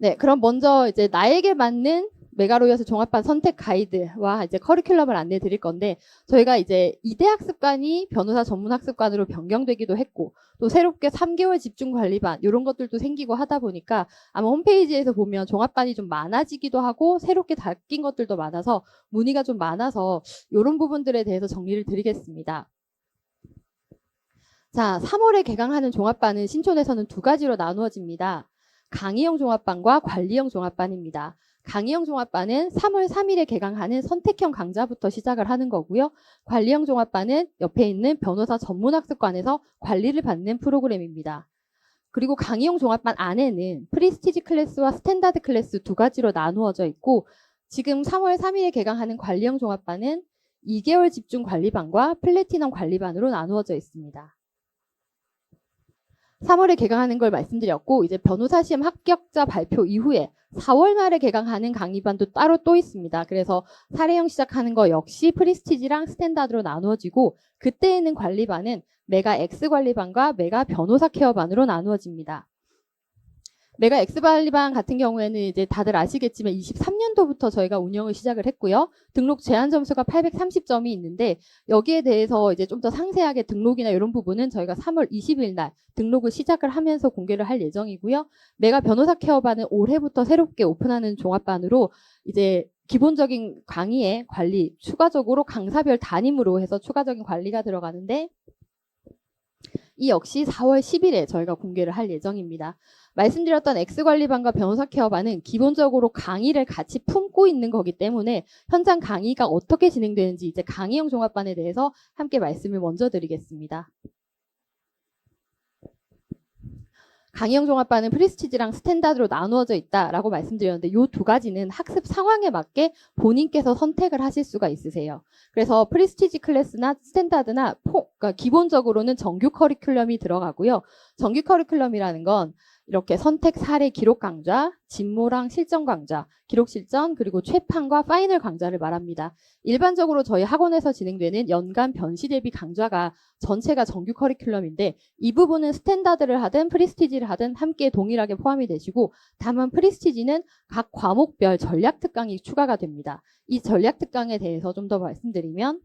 네, 그럼 먼저 이제 나에게 맞는 메가로이어스 종합반 선택 가이드와 이제 커리큘럼을 안내해 드릴 건데, 저희가 이제 이대 학습관이 변호사 전문 학습관으로 변경되기도 했고, 또 새롭게 3개월 집중 관리반 이런 것들도 생기고 하다 보니까 아마 홈페이지에서 보면 종합반이 좀 많아지기도 하고 새롭게 바뀐 것들도 많아서 문의가 좀 많아서 이런 부분들에 대해서 정리를 드리겠습니다. 자, 3월에 개강하는 종합반은 신촌에서는 두 가지로 나누어집니다. 강의형 종합반과 관리형 종합반입니다. 강의형 종합반은 3월 3일에 개강하는 선택형 강좌부터 시작을 하는 거고요. 관리형 종합반은 옆에 있는 변호사 전문학습관에서 관리를 받는 프로그램입니다. 그리고 강의형 종합반 안에는 프리스티지 클래스와 스탠다드 클래스 두 가지로 나누어져 있고, 지금 3월 3일에 개강하는 관리형 종합반은 2개월 집중 관리반과 플래티넘 관리반으로 나누어져 있습니다. 3월에 개강하는 걸 말씀드렸고, 이제 변호사 시험 합격자 발표 이후에 4월 말에 개강하는 강의반도 따로 또 있습니다. 그래서 사례형 시작하는 거 역시 프리스티지랑 스탠다드로 나누어지고, 그때에는 관리반은 메가 X 관리반과 메가 변호사 케어반으로 나누어집니다. 메가 엑스발리반 같은 경우에는 이제 다들 아시겠지만 23년도부터 저희가 운영을 시작을 했고요. 등록 제한 점수가 830점이 있는데, 여기에 대해서 이제 좀 더 상세하게 등록이나 이런 부분은 저희가 3월 20일 날 등록을 시작을 하면서 공개를 할 예정이고요. 메가 변호사 케어반은 올해부터 새롭게 오픈하는 종합반으로 이제 기본적인 강의의 관리, 추가적으로 강사별 담임으로 해서 추가적인 관리가 들어가는데, 이 역시 4월 10일에 저희가 공개를 할 예정입니다. 말씀드렸던 X관리반과 변호사 케어반은 기본적으로 강의를 같이 품고 있는 거기 때문에 현장 강의가 어떻게 진행되는지 이제 강의형 종합반에 대해서 함께 말씀을 먼저 드리겠습니다. 강의형 종합반은 프리스티지랑 스탠다드로 나누어져 있다라고 말씀드렸는데, 이 두 가지는 학습 상황에 맞게 본인께서 선택을 하실 수가 있으세요. 그래서 프리스티지 클래스나 스탠다드나 그러니까 기본적으로는 정규 커리큘럼이 들어가고요. 정규 커리큘럼이라는 건 이렇게 선택 사례 기록 강좌, 진모랑 실전 강좌, 기록 실전, 그리고 최판과 파이널 강좌를 말합니다. 일반적으로 저희 학원에서 진행되는 연간 변시 대비 강좌가 전체가 정규 커리큘럼인데, 이 부분은 스탠다드를 하든 프리스티지를 하든 함께 동일하게 포함이 되시고, 다만 프리스티지는 각 과목별 전략 특강이 추가가 됩니다. 이 전략 특강에 대해서 좀 더 말씀드리면,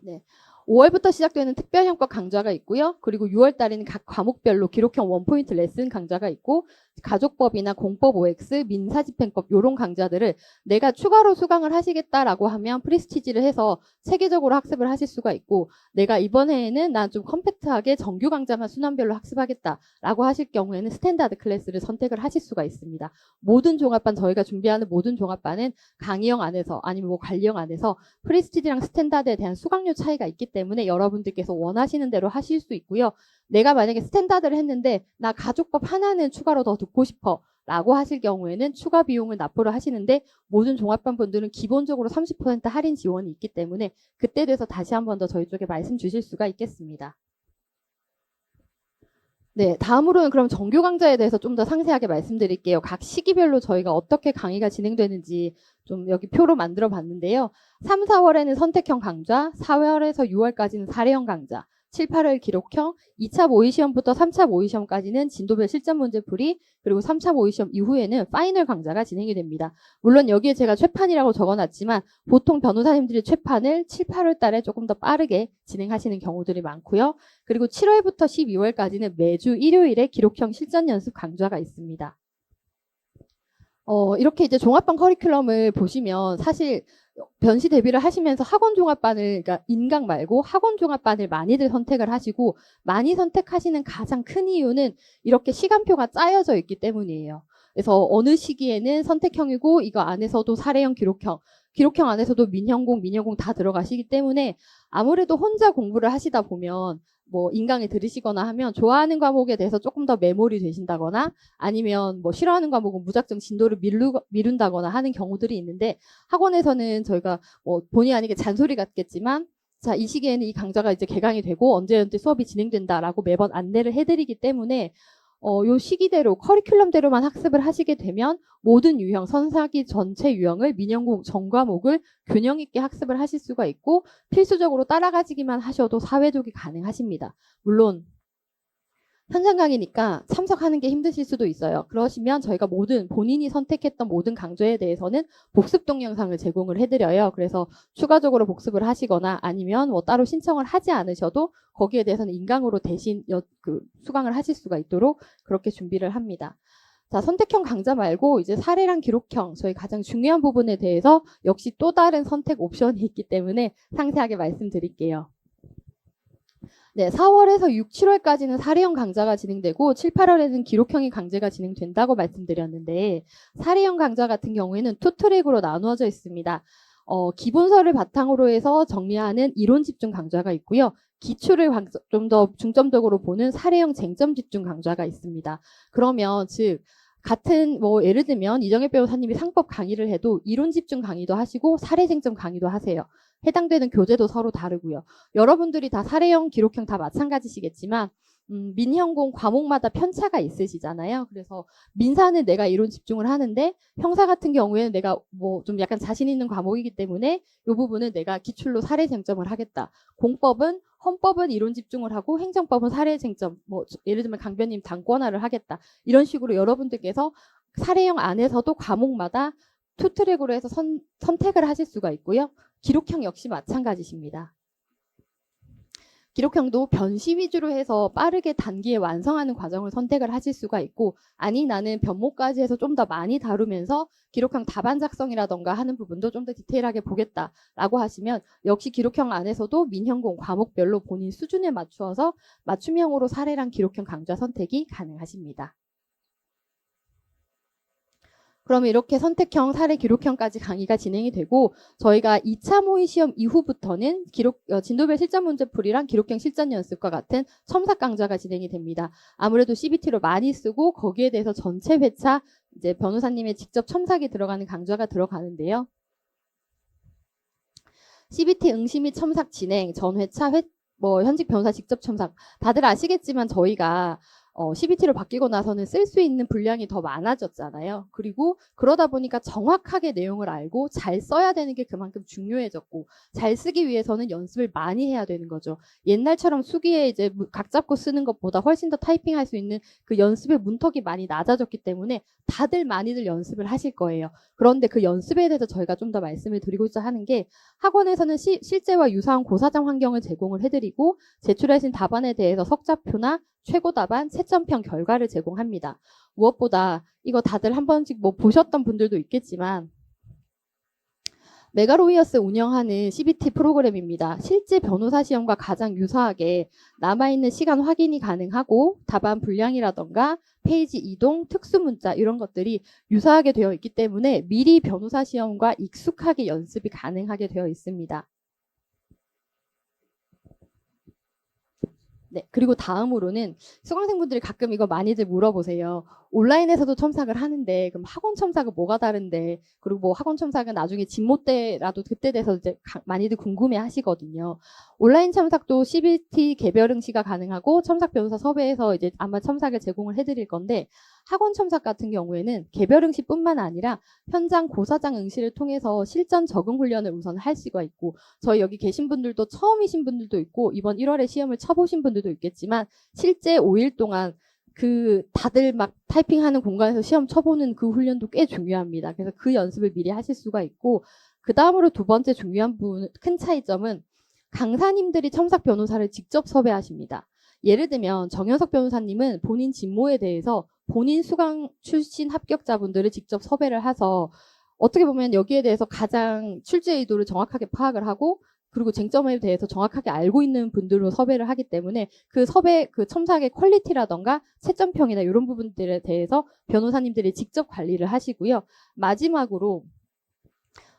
네. 5월부터 시작되는 특별 형법 강좌가 있고요. 그리고 6월 달에는 각 과목별로 기록형 원포인트 레슨 강좌가 있고, 가족법이나 공법 OX, 민사집행법 이런 강좌들을 내가 추가로 수강을 하시겠다라고 하면 프리스티지를 해서 체계적으로 학습을 하실 수가 있고, 내가 이번 해에는 난 좀 컴팩트하게 정규 강좌만 순환별로 학습하겠다라고 하실 경우에는 스탠다드 클래스를 선택을 하실 수가 있습니다. 모든 종합반, 저희가 준비하는 모든 종합반은 강의형 안에서 아니면 뭐 관리형 안에서 프리스티지랑 스탠다드에 대한 수강료 차이가 있기 때문에 여러분들께서 원하시는 대로 하실 수 있고요. 내가 만약에 스탠다드를 했는데 나 가족법 하나는 추가로 더 듣고 싶어 라고 하실 경우에는 추가 비용을 납부를 하시는데, 모든 종합반 분들은 기본적으로 30% 할인 지원이 있기 때문에 그때 돼서 다시 한 번 더 저희 쪽에 말씀 주실 수가 있겠습니다. 네, 다음으로는 그럼 정규 강좌에 대해서 좀 더 상세하게 말씀드릴게요. 각 시기별로 저희가 어떻게 강의가 진행되는지 좀 여기 표로 만들어 봤는데요. 3, 4월에는 선택형 강좌, 4월에서 6월까지는 사례형 강좌, 7, 8월 기록형, 2차 모의시험부터 3차 모의시험까지는 진도별 실전 문제풀이, 그리고 3차 모의시험 이후에는 파이널 강좌가 진행이 됩니다. 물론 여기에 제가 최판이라고 적어놨지만 보통 변호사님들이 최판을 7, 8월 달에 조금 더 빠르게 진행하시는 경우들이 많고요. 그리고 7월부터 12월까지는 매주 일요일에 기록형 실전 연습 강좌가 있습니다. 이렇게 이제 종합반 커리큘럼을 보시면 사실 변시 대비를 하시면서 학원 종합반을, 그러니까 인강 말고 학원 종합반을 많이들 선택을 하시고, 많이 선택하시는 가장 큰 이유는 이렇게 시간표가 짜여져 있기 때문이에요. 그래서 어느 시기에는 선택형이고 이거 안에서도 사례형, 기록형 안에서도 민형공 다 들어가시기 때문에 아무래도 혼자 공부를 하시다 보면 뭐 인강을 들으시거나 하면 좋아하는 과목에 대해서 조금 더 매몰이 되신다거나, 아니면 뭐 싫어하는 과목은 무작정 진도를 미룬다거나 하는 경우들이 있는데, 학원에서는 저희가 뭐 본의 아니게 잔소리 같겠지만, 자, 이 시기에는 이 강좌가 이제 개강이 되고 언제 수업이 진행된다라고 매번 안내를 해드리기 때문에 요 시기대로 커리큘럼대로만 학습을 하시게 되면 모든 유형, 선사기 전체 유형을 민영공 전 과목을 균형 있게 학습을 하실 수가 있고, 필수적으로 따라가지기만 하셔도 사회독이 가능하십니다. 물론 현장 강의니까 참석하는 게 힘드실 수도 있어요. 그러시면 저희가 본인이 선택했던 모든 강좌에 대해서는 복습 동영상을 제공을 해드려요. 그래서 추가적으로 복습을 하시거나 아니면 뭐 따로 신청을 하지 않으셔도 거기에 대해서는 인강으로 대신 수강을 하실 수가 있도록 그렇게 준비를 합니다. 자, 선택형 강좌 말고 이제 사례랑 기록형, 저희 가장 중요한 부분에 대해서 역시 또 다른 선택 옵션이 있기 때문에 상세하게 말씀드릴게요. 네, 4월에서 6, 7월까지는 사례형 강좌가 진행되고 7, 8월에는 기록형의 강좌가 진행된다고 말씀드렸는데 사례형 강좌 같은 경우에는 투 트랙으로 나누어져 있습니다. 기본서를 바탕으로 해서 정리하는 이론 집중 강좌가 있고요. 기출을 좀 더 중점적으로 보는 사례형 쟁점 집중 강좌가 있습니다. 그러면 즉 같은 뭐 예를 들면 이정혜 변호사님이 상법 강의를 해도 이론 집중 강의도 하시고 사례 쟁점 강의도 하세요. 해당되는 교재도 서로 다르고요. 여러분들이 다 사례형, 기록형 다 마찬가지시겠지만 민형공 과목마다 편차가 있으시잖아요. 그래서 민사는 내가 이론 집중을 하는데 형사 같은 경우에는 내가 뭐 좀 약간 자신 있는 과목이기 때문에 이 부분은 내가 기출로 사례 쟁점을 하겠다. 헌법은 이론 집중을 하고 행정법은 사례 쟁점, 뭐 예를 들면 강변님 당권화를 하겠다. 이런 식으로 여러분들께서 사례형 안에서도 과목마다 투 트랙으로 해서 선택을 하실 수가 있고요. 기록형 역시 마찬가지십니다. 기록형도 변시 위주로 해서 빠르게 단기에 완성하는 과정을 선택을 하실 수가 있고 아니 나는 변모까지 해서 좀 더 많이 다루면서 기록형 답안 작성이라던가 하는 부분도 좀 더 디테일하게 보겠다라고 하시면 역시 기록형 안에서도 민형공 과목별로 본인 수준에 맞추어서 맞춤형으로 사례랑 기록형 강좌 선택이 가능하십니다. 그러면 이렇게 선택형, 사례, 기록형까지 강의가 진행이 되고 저희가 2차 모의 시험 이후부터는 진도별 실전 문제풀이랑 기록형 실전 연습과 같은 첨삭 강좌가 진행이 됩니다. 아무래도 CBT로 많이 쓰고 거기에 대해서 전체 회차 이제 변호사님의 직접 첨삭이 들어가는 강좌가 들어가는데요. CBT 응시 및 첨삭 진행, 전회차, 현직 변호사 직접 첨삭 다들 아시겠지만 저희가 CBT로 바뀌고 나서는 쓸 수 있는 분량이 더 많아졌잖아요. 그리고 그러다 보니까 정확하게 내용을 알고 잘 써야 되는 게 그만큼 중요해졌고 잘 쓰기 위해서는 연습을 많이 해야 되는 거죠. 옛날처럼 수기에 이제 각 잡고 쓰는 것보다 훨씬 더 타이핑할 수 있는 그 연습의 문턱이 많이 낮아졌기 때문에 다들 많이들 연습을 하실 거예요. 그런데 그 연습에 대해서 저희가 좀 더 말씀을 드리고자 하는 게 학원에서는 실제와 유사한 고사장 환경을 제공을 해드리고 제출하신 답안에 대해서 석자표나 최고 답안, 채점평 결과를 제공합니다. 무엇보다 이거 다들 한 번씩 뭐 보셨던 분들도 있겠지만 메가로이어스 운영하는 CBT 프로그램입니다. 실제 변호사 시험과 가장 유사하게 남아있는 시간 확인이 가능하고 답안 분량이라던가 페이지 이동, 특수문자 이런 것들이 유사하게 되어 있기 때문에 미리 변호사 시험과 익숙하게 연습이 가능하게 되어 있습니다. 네, 그리고 다음으로는 수강생분들이 가끔 이거 많이들 물어보세요. 온라인에서도 첨삭을 하는데 그럼 학원 첨삭은 뭐가 다른데 그리고 뭐 학원 첨삭은 나중에 진모 때라도 그때 돼서 이제 많이들 궁금해 하시거든요. 온라인 첨삭도 CBT 개별 응시가 가능하고 첨삭 변호사 섭외해서 이제 아마 첨삭을 제공을 해드릴 건데 학원 첨삭 같은 경우에는 개별 응시뿐만 아니라 현장 고사장 응시를 통해서 실전 적응 훈련을 우선 할 수가 있고 저희 여기 계신 분들도 처음이신 분들도 있고 이번 1월에 시험을 쳐보신 분들도 있겠지만 실제 5일 동안 다들 막 타이핑하는 공간에서 시험 쳐보는 그 훈련도 꽤 중요합니다. 그래서 그 연습을 미리 하실 수가 있고 그 다음으로 두 번째 중요한 부분 큰 차이점은 강사님들이 첨삭 변호사를 직접 섭외하십니다. 예를 들면 정현석 변호사님은 본인 진모에 대해서 본인 수강 출신 합격자분들을 직접 섭외를 해서 어떻게 보면 여기에 대해서 가장 출제 의도를 정확하게 파악을 하고 그리고 쟁점에 대해서 정확하게 알고 있는 분들로 섭외를 하기 때문에 그 첨삭의 퀄리티라던가 채점평이나 이런 부분들에 대해서 변호사님들이 직접 관리를 하시고요. 마지막으로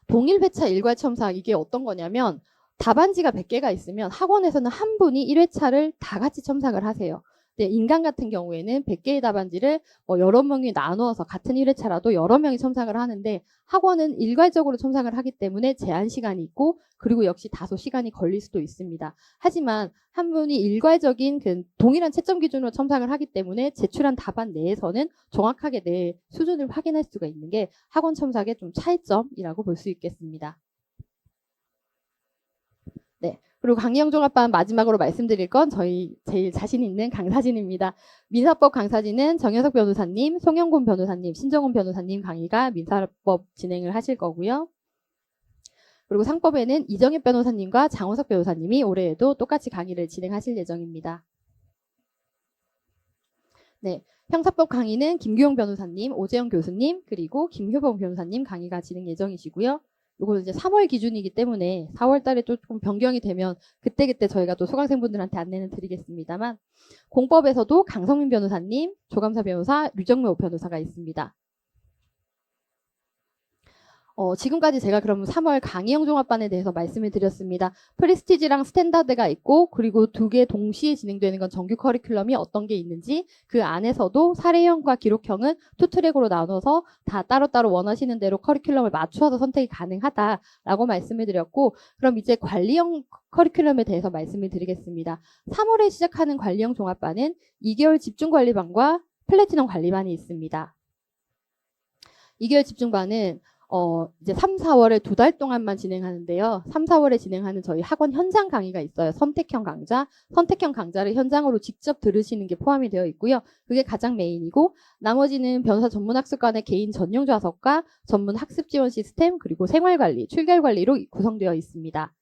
동일 회차 일괄 첨삭 이게 어떤 거냐면 답안지가 100개가 있으면 학원에서는 한 분이 1회차를 다 같이 첨삭을 하세요. 근데 인강 같은 경우에는 100개의 답안지를 여러 명이 나누어서 같은 1회차라도 여러 명이 첨삭을 하는데 학원은 일괄적으로 첨삭을 하기 때문에 제한 시간이 있고 그리고 역시 다소 시간이 걸릴 수도 있습니다. 하지만 한 분이 일괄적인 동일한 채점 기준으로 첨삭을 하기 때문에 제출한 답안 내에서는 정확하게 내 수준을 확인할 수가 있는 게 학원 첨삭의 좀 차이점이라고 볼 수 있겠습니다. 네. 그리고 강의형 종합반 마지막으로 말씀드릴 건 저희 제일 자신 있는 강사진입니다. 민사법 강사진은 정현석 변호사님, 송영곤 변호사님, 신정훈 변호사님 강의가 민사법 진행을 하실 거고요. 그리고 상법에는 이정엽 변호사님과 장호석 변호사님이 올해에도 똑같이 강의를 진행하실 예정입니다. 네, 형사법 강의는 김규용 변호사님, 오재영 교수님, 그리고 김효범 변호사님 강의가 진행 예정이시고요. 이거는 이제 3월 기준이기 때문에 4월 달에 조금 변경이 되면 그때그때 저희가 또 수강생분들한테 안내는 드리겠습니다만, 공법에서도 강성민 변호사님, 조감사 변호사, 류정묘 변호사가 있습니다. 지금까지 제가 그럼 3월 강의형 종합반에 대해서 말씀을 드렸습니다. 프리스티지랑 스탠다드가 있고, 그리고 두 개 동시에 진행되는 건 정규 커리큘럼이 어떤 게 있는지, 그 안에서도 사례형과 기록형은 투 트랙으로 나눠서 다 따로따로 원하시는 대로 커리큘럼을 맞추어서 선택이 가능하다라고 말씀을 드렸고, 그럼 이제 관리형 커리큘럼에 대해서 말씀을 드리겠습니다. 3월에 시작하는 관리형 종합반은 2개월 집중관리반과 플래티넘 관리반이 있습니다. 2개월 집중반은 이제 3, 4월에 2달 동안만 진행하는데요. 3, 4월에 진행하는 저희 학원 현장 강의가 있어요. 선택형 강좌. 선택형 강좌를 현장으로 직접 들으시는 게 포함이 되어 있고요. 그게 가장 메인이고, 나머지는 변호사 전문학습관의 개인 전용 좌석과 전문 학습 지원 시스템, 그리고 생활관리, 출결관리로 구성되어 있습니다.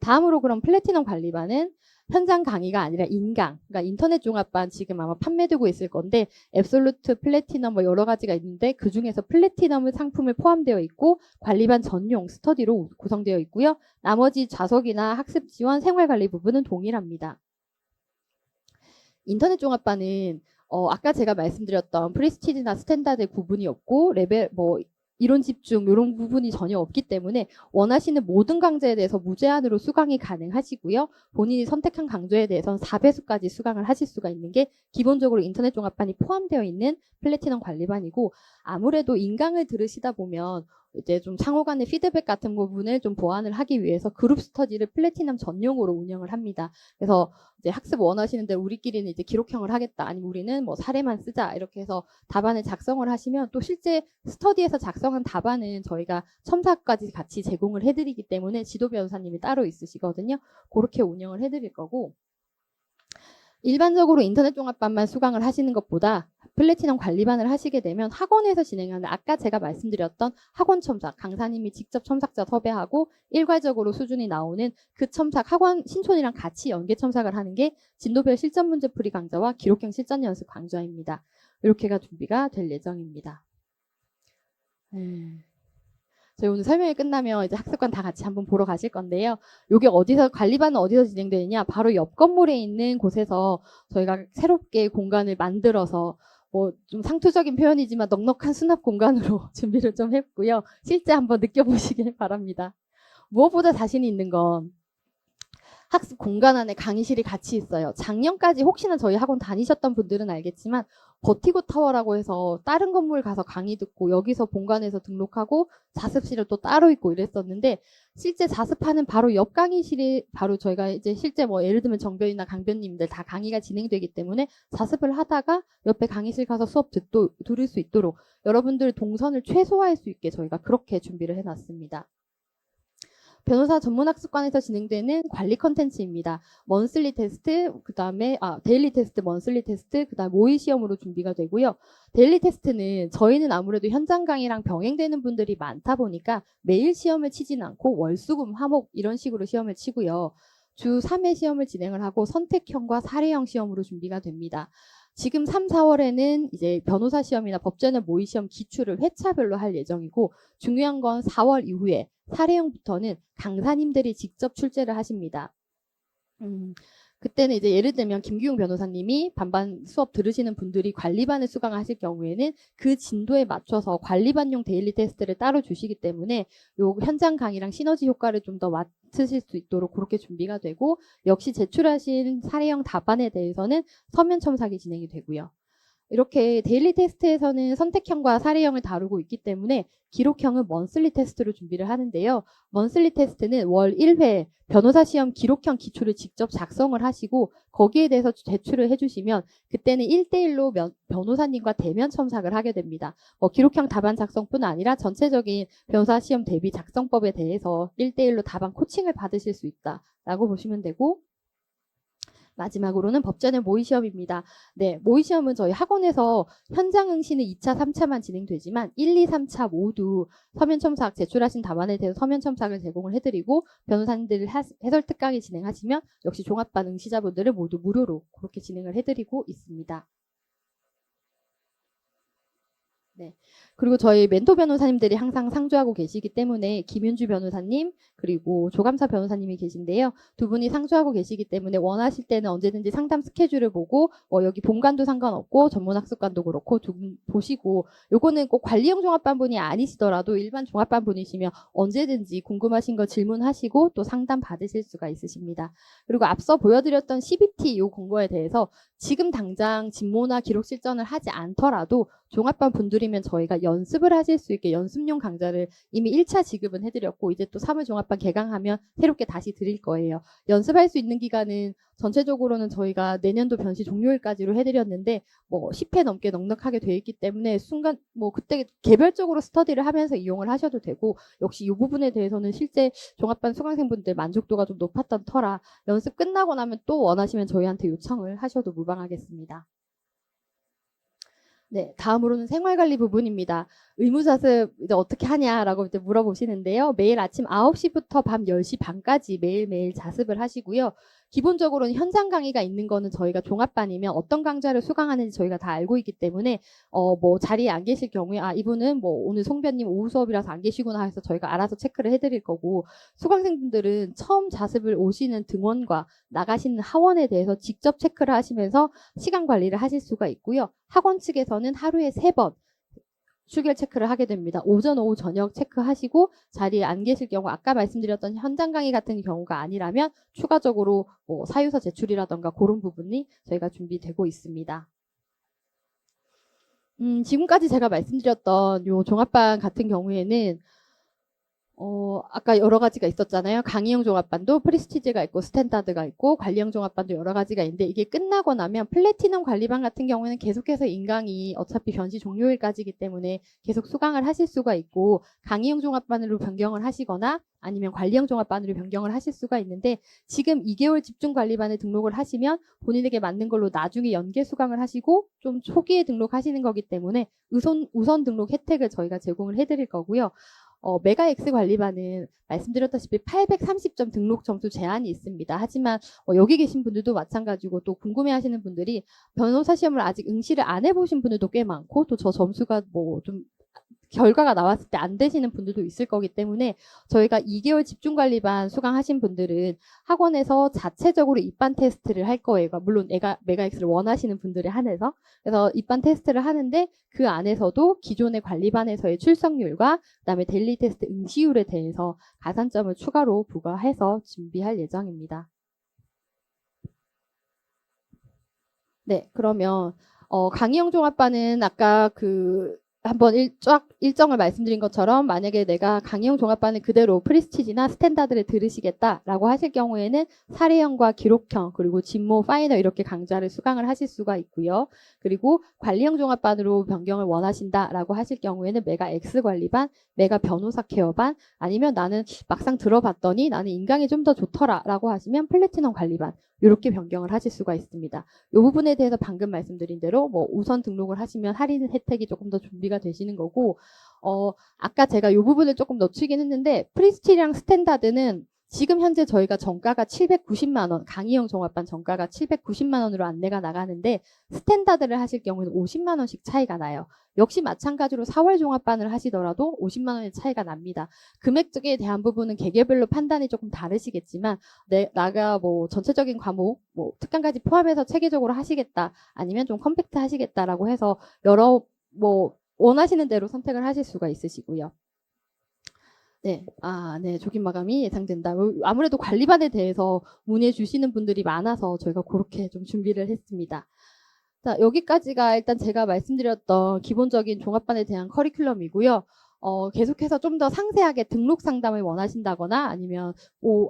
다음으로 그럼 플래티넘 관리반은 현장 강의가 아니라 인강, 그러니까 인터넷 종합반 지금 아마 판매되고 있을 건데, 앱솔루트, 플래티넘 뭐 여러 가지가 있는데 그 중에서 플래티넘 상품을 포함되어 있고 관리반 전용 스터디로 구성되어 있고요. 나머지 좌석이나 학습 지원, 생활관리 부분은 동일합니다. 인터넷 종합반은 아까 제가 말씀드렸던 프리스티지나 스탠다드 구분이 없고 레벨 뭐 이론 집중 이런 부분이 전혀 없기 때문에 원하시는 모든 강좌에 대해서 무제한으로 수강이 가능하시고요. 본인이 선택한 강좌에 대해서는 4배수까지 수강을 하실 수가 있는 게 기본적으로 인터넷 종합반이 포함되어 있는 플래티넘 관리반이고, 아무래도 인강을 들으시다 보면 이제 좀 상호 간의 피드백 같은 부분을 좀 보완을 하기 위해서 그룹 스터디를 플래티넘 전용으로 운영을 합니다. 그래서 이제 학습 원하시는데 우리끼리는 이제 기록형을 하겠다, 아니면 우리는 뭐 사례만 쓰자, 이렇게 해서 답안을 작성을 하시면 또 실제 스터디에서 작성한 답안은 저희가 첨삭까지 같이 제공을 해드리기 때문에 지도 변호사님이 따로 있으시거든요. 그렇게 운영을 해드릴 거고, 일반적으로 인터넷 종합반만 수강을 하시는 것보다 플래티넘 관리반을 하시게 되면 학원에서 진행하는 아까 제가 말씀드렸던 학원 첨삭, 강사님이 직접 첨삭자 섭외하고 일괄적으로 수준이 나오는 그 첨삭, 학원 신촌이랑 같이 연계 첨삭을 하는 게 진도별 실전 문제 풀이 강좌와 기록형 실전 연습 강좌입니다. 이렇게가 준비가 될 예정입니다. 저희 오늘 설명이 끝나면 이제 학습관 다 같이 한번 보러 가실 건데요. 이게 어디서, 관리반은 어디서 진행되느냐? 바로 옆 건물에 있는 곳에서 저희가 새롭게 공간을 만들어서 뭐 좀 상투적인 표현이지만 넉넉한 수납 공간으로 준비를 좀 했고요. 실제 한번 느껴보시길 바랍니다. 무엇보다 자신 있는 건 학습 공간 안에 강의실이 같이 있어요. 작년까지 혹시나 저희 학원 다니셨던 분들은 알겠지만 버티고 타워라고 해서 다른 건물 가서 강의 듣고 여기서 본관에서 등록하고 자습실을 또 따로 있고 이랬었는데, 실제 자습하는 바로 옆 강의실이 바로 저희가 이제 실제 뭐 예를 들면 정변이나 강변님들 다 강의가 진행되기 때문에 자습을 하다가 옆에 강의실 가서 수업 들을 수 있도록 여러분들 동선을 최소화할 수 있게 저희가 그렇게 준비를 해놨습니다. 변호사 전문학습관에서 진행되는 관리 컨텐츠입니다. 먼슬리 테스트, 그다음에 데일리 테스트, 먼슬리 테스트, 그다음 모의 시험으로 준비가 되고요. 데일리 테스트는 저희는 아무래도 현장 강의랑 병행되는 분들이 많다 보니까 매일 시험을 치진 않고 월수금 화목 이런 식으로 시험을 치고요. 주 3회 시험을 진행을 하고 선택형과 사례형 시험으로 준비가 됩니다. 지금 3, 4월에는 이제 변호사 시험이나 법제는 모의 시험 기출을 회차별로 할 예정이고, 중요한 건 4월 이후에 사례형부터는 강사님들이 직접 출제를 하십니다. 그때는 이제 예를 들면 김규용 변호사님이 반반 수업 들으시는 분들이 관리반을 수강하실 경우에는 그 진도에 맞춰서 관리반용 데일리 테스트를 따로 주시기 때문에 요 현장 강의랑 시너지 효과를 좀 더 맡으실 수 있도록 그렇게 준비가 되고, 역시 제출하신 사례형 답안에 대해서는 서면 첨삭이 진행이 되고요. 이렇게 데일리 테스트에서는 선택형과 사례형을 다루고 있기 때문에 기록형은 먼슬리 테스트로 준비를 하는데요. 먼슬리 테스트는 월 1회 변호사 시험 기록형 기초를 직접 작성을 하시고 거기에 대해서 제출을 해주시면 그때는 1대1로 변호사님과 대면 첨삭을 하게 됩니다. 기록형 답안 작성뿐 아니라 전체적인 변호사 시험 대비 작성법에 대해서 1대1로 답안 코칭을 받으실 수 있다라고 보시면 되고, 마지막으로는 법전의 모의시험입니다. 네, 모의시험은 저희 학원에서 현장 응시는 2차, 3차만 진행되지만 1, 2, 3차 모두 서면 첨삭, 제출하신 답안에 대해서 서면 첨삭을 제공을 해드리고 변호사님들 해설 특강을 진행하시면 역시 종합반 응시자분들을 모두 무료로 그렇게 진행을 해드리고 있습니다. 네. 그리고 저희 멘토 변호사님들이 항상 상주하고 계시기 때문에 김윤주 변호사님 그리고 조감사 변호사님이 계신데요. 두 분이 상주하고 계시기 때문에 원하실 때는 언제든지 상담 스케줄을 보고 여기 본관도 상관없고 전문학습관도 그렇고 두 분 보시고, 요거는 꼭 관리형 종합반분이 아니시더라도 일반 종합반분이시면 언제든지 궁금하신 거 질문하시고 또 상담 받으실 수가 있으십니다. 그리고 앞서 보여드렸던 CBT 요 공부에 대해서 지금 당장 진모나 기록 실전을 하지 않더라도 종합반 분들이면 저희가 연습을 하실 수 있게 연습용 강좌를 이미 1차 지급은 해드렸고 이제 또 사무종합반 개강하면 새롭게 다시 드릴 거예요. 연습할 수 있는 기간은 전체적으로는 저희가 내년도 변시 종료일까지로 해드렸는데 10회 넘게 넉넉하게 돼 있기 때문에 순간 그때 개별적으로 스터디를 하면서 이용을 하셔도 되고, 역시 이 부분에 대해서는 실제 종합반 수강생분들 만족도가 좀 높았던 터라 연습 끝나고 나면 또 원하시면 저희한테 요청을 하셔도 무방하겠습니다. 네, 다음으로는 생활관리 부분입니다. 의무자습 이제 어떻게 하냐라고 이제 물어보시는데요. 매일 아침 9시부터 밤 10시 반까지 매일매일 자습을 하시고요. 기본적으로는 현장 강의가 있는 거는 저희가 종합반이면 어떤 강좌를 수강하는지 저희가 다 알고 있기 때문에 자리에 안 계실 경우에 이분은 오늘 송변님 오후 수업이라서 안 계시구나 해서 저희가 알아서 체크를 해드릴 거고, 수강생분들은 처음 자습을 오시는 등원과 나가시는 하원에 대해서 직접 체크를 하시면서 시간 관리를 하실 수가 있고요. 학원 측에서는 하루에 3번 출결 체크를 하게 됩니다. 오전, 오후, 저녁 체크하시고 자리에 안 계실 경우 아까 말씀드렸던 현장 강의 같은 경우가 아니라면 추가적으로 사유서 제출이라던가 그런 부분이 저희가 준비되고 있습니다. 지금까지 제가 말씀드렸던 요 종합반 같은 경우에는 아까 여러 가지가 있었잖아요. 강의형 종합반도 프리스티지가 있고 스탠다드가 있고 관리형 종합반도 여러 가지가 있는데, 이게 끝나고 나면 플래티넘 관리반 같은 경우에는 계속해서 인강이 어차피 변시 종료일까지이기 때문에 계속 수강을 하실 수가 있고, 강의형 종합반으로 변경을 하시거나 아니면 관리형 종합반으로 변경을 하실 수가 있는데, 지금 2개월 집중 관리반에 등록을 하시면 본인에게 맞는 걸로 나중에 연계 수강을 하시고 좀 초기에 등록하시는 거기 때문에 우선 등록 혜택을 저희가 제공을 해드릴 거고요. 메가X 관리반은 말씀드렸다시피 830점 등록 점수 제한이 있습니다. 하지만 여기 계신 분들도 마찬가지고 또 궁금해하시는 분들이 변호사 시험을 아직 응시를 안 해보신 분들도 꽤 많고 또 저 점수가 좀 결과가 나왔을 때 안 되시는 분들도 있을 거기 때문에 저희가 2개월 집중관리반 수강하신 분들은 학원에서 자체적으로 입반 테스트를 할 거예요. 물론 메가엑스를 원하시는 분들에 한해서. 그래서 입반 테스트를 하는데 그 안에서도 기존의 관리반에서의 출석률과 그다음에 데일리 테스트 응시율에 대해서 가산점을 추가로 부과해서 준비할 예정입니다. 네, 그러면 강의형 종합반은 아까 한번 쫙 일정을 말씀드린 것처럼 만약에 내가 강의형 종합반을 그대로 프리스티지나 스탠다드를 들으시겠다라고 하실 경우에는 사례형과 기록형 그리고 진모, 파이널 이렇게 강좌를 수강을 하실 수가 있고요. 그리고 관리형 종합반으로 변경을 원하신다라고 하실 경우에는 메가 X 관리반, 메가 변호사 케어반, 아니면 나는 막상 들어봤더니 나는 인강이 좀 더 좋더라라고 하시면 플래티넘 관리반 이렇게 변경을 하실 수가 있습니다. 이 부분에 대해서 방금 말씀드린 대로 우선 등록을 하시면 할인 혜택이 조금 더 준비가 되시는 거고, 아까 제가 이 부분을 조금 놓치긴 했는데 프리스티지랑 스탠다드는 지금 현재 저희가 정가가 790만 원, 강의형 종합반 정가가 790만 원으로 안내가 나가는데 스탠다드를 하실 경우는 50만 원씩 차이가 나요. 역시 마찬가지로 4월 종합반을 하시더라도 50만 원의 차이가 납니다. 금액에 대한 부분은 개개별로 판단이 조금 다르시겠지만 나가 전체적인 과목 특강까지 포함해서 체계적으로 하시겠다 아니면 좀 컴팩트 하시겠다라고 해서 여러 원하시는 대로 선택을 하실 수가 있으시고요. 네, 네, 조기 마감이 예상된다. 아무래도 관리반에 대해서 문의해 주시는 분들이 많아서 저희가 그렇게 좀 준비를 했습니다. 자, 여기까지가 일단 제가 말씀드렸던 기본적인 종합반에 대한 커리큘럼이고요. 계속해서 좀 더 상세하게 등록 상담을 원하신다거나 아니면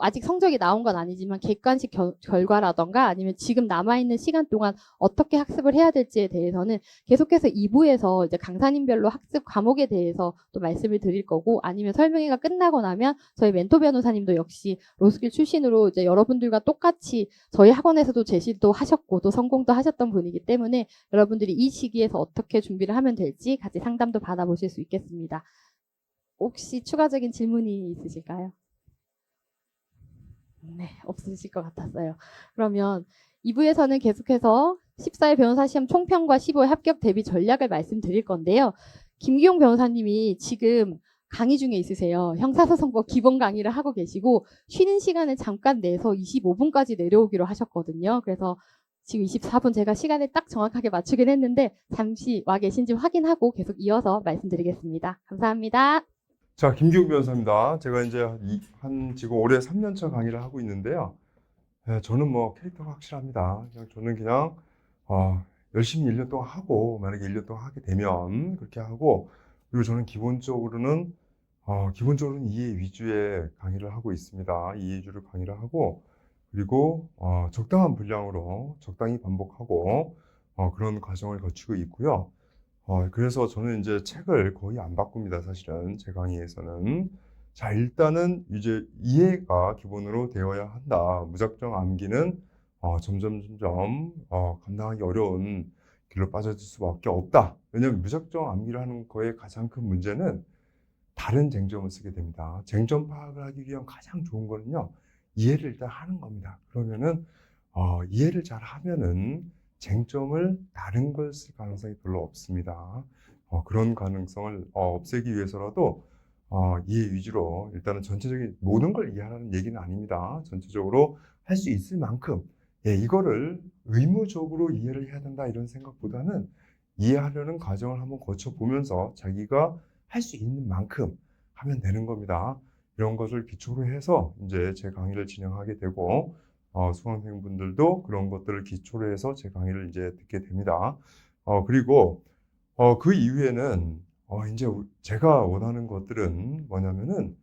아직 성적이 나온 건 아니지만 객관식 결과라던가 아니면 지금 남아있는 시간 동안 어떻게 학습을 해야 될지에 대해서는 계속해서 2부에서 이제 강사님별로 학습 과목에 대해서 또 말씀을 드릴 거고 아니면 설명회가 끝나고 나면 저희 멘토 변호사님도 역시 로스쿨 출신으로 이제 여러분들과 똑같이 저희 학원에서도 제시도 하셨고 또 성공도 하셨던 분이기 때문에 여러분들이 이 시기에서 어떻게 준비를 하면 될지 같이 상담도 받아보실 수 있겠습니다. 혹시 추가적인 질문이 있으실까요? 네, 없으실 것 같았어요. 그러면 2부에서는 계속해서 14회 변호사 시험 총평과 15회 합격 대비 전략을 말씀드릴 건데요. 김기용 변호사님이 지금 강의 중에 있으세요. 형사소송법 기본 강의를 하고 계시고 쉬는 시간을 잠깐 내서 25분까지 내려오기로 하셨거든요. 그래서 지금 24분 제가 시간을 딱 정확하게 맞추긴 했는데 잠시 와 계신지 확인하고 계속 이어서 말씀드리겠습니다. 감사합니다. 자, 김기욱 변호사입니다. 제가 이제 지금 올해 3년차 강의를 하고 있는데요. 저는 뭐 캐릭터가 확실합니다. 저는 그냥 열심히 1년 동안 하고 만약에 1년 동안 하게 되면 그렇게 하고 그리고 저는 기본적으로는 이해 위주의 강의를 하고 있습니다. 이해 위주로 강의를 하고 그리고 적당한 분량으로 적당히 반복하고 그런 과정을 거치고 있고요. 그래서 저는 이제 책을 거의 안 바꿉니다. 사실은 제 강의에서는. 자, 일단은 이제 이해가 기본으로 되어야 한다. 무작정 암기는 점점 감당하기 어려운 길로 빠져들 수밖에 없다. 왜냐하면 무작정 암기를 하는 거의 가장 큰 문제는 다른 쟁점을 쓰게 됩니다. 쟁점 파악을 하기 위한 가장 좋은 거는요, 이해를 일단 하는 겁니다. 그러면은 이해를 잘 하면은 쟁점을 다른 걸 쓸 가능성이 별로 없습니다. 그런 가능성을 없애기 위해서라도 이해 위주로 일단은 전체적인 모든 걸 이해하라는 얘기는 아닙니다. 전체적으로 할 수 있을 만큼 이거를 의무적으로 이해를 해야 된다 이런 생각보다는 이해하려는 과정을 한번 거쳐보면서 자기가 할 수 있는 만큼 하면 되는 겁니다. 이런 것을 기초로 해서 이제 제 강의를 진행하게 되고 수강생분들도 그런 것들을 기초로 해서 제 강의를 이제 듣게 됩니다. 그리고 그 이후에는 이제 제가 원하는 것들은 뭐냐면은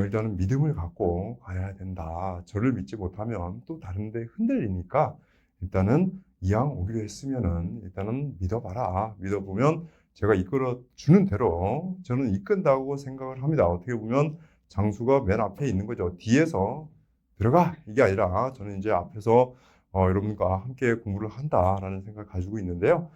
일단은 믿음을 갖고 가야 된다. 저를 믿지 못하면 또 다른 데 흔들리니까 일단은 이왕 오기로 했으면은 일단은 믿어봐라. 믿어보면 제가 이끌어 주는 대로 저는 이끈다고 생각을 합니다. 어떻게 보면 장수가 맨 앞에 있는 거죠. 뒤에서 들어가 이게 아니라 저는 이제 앞에서 여러분과 함께 공부를 한다라는 생각을 가지고 있는데요.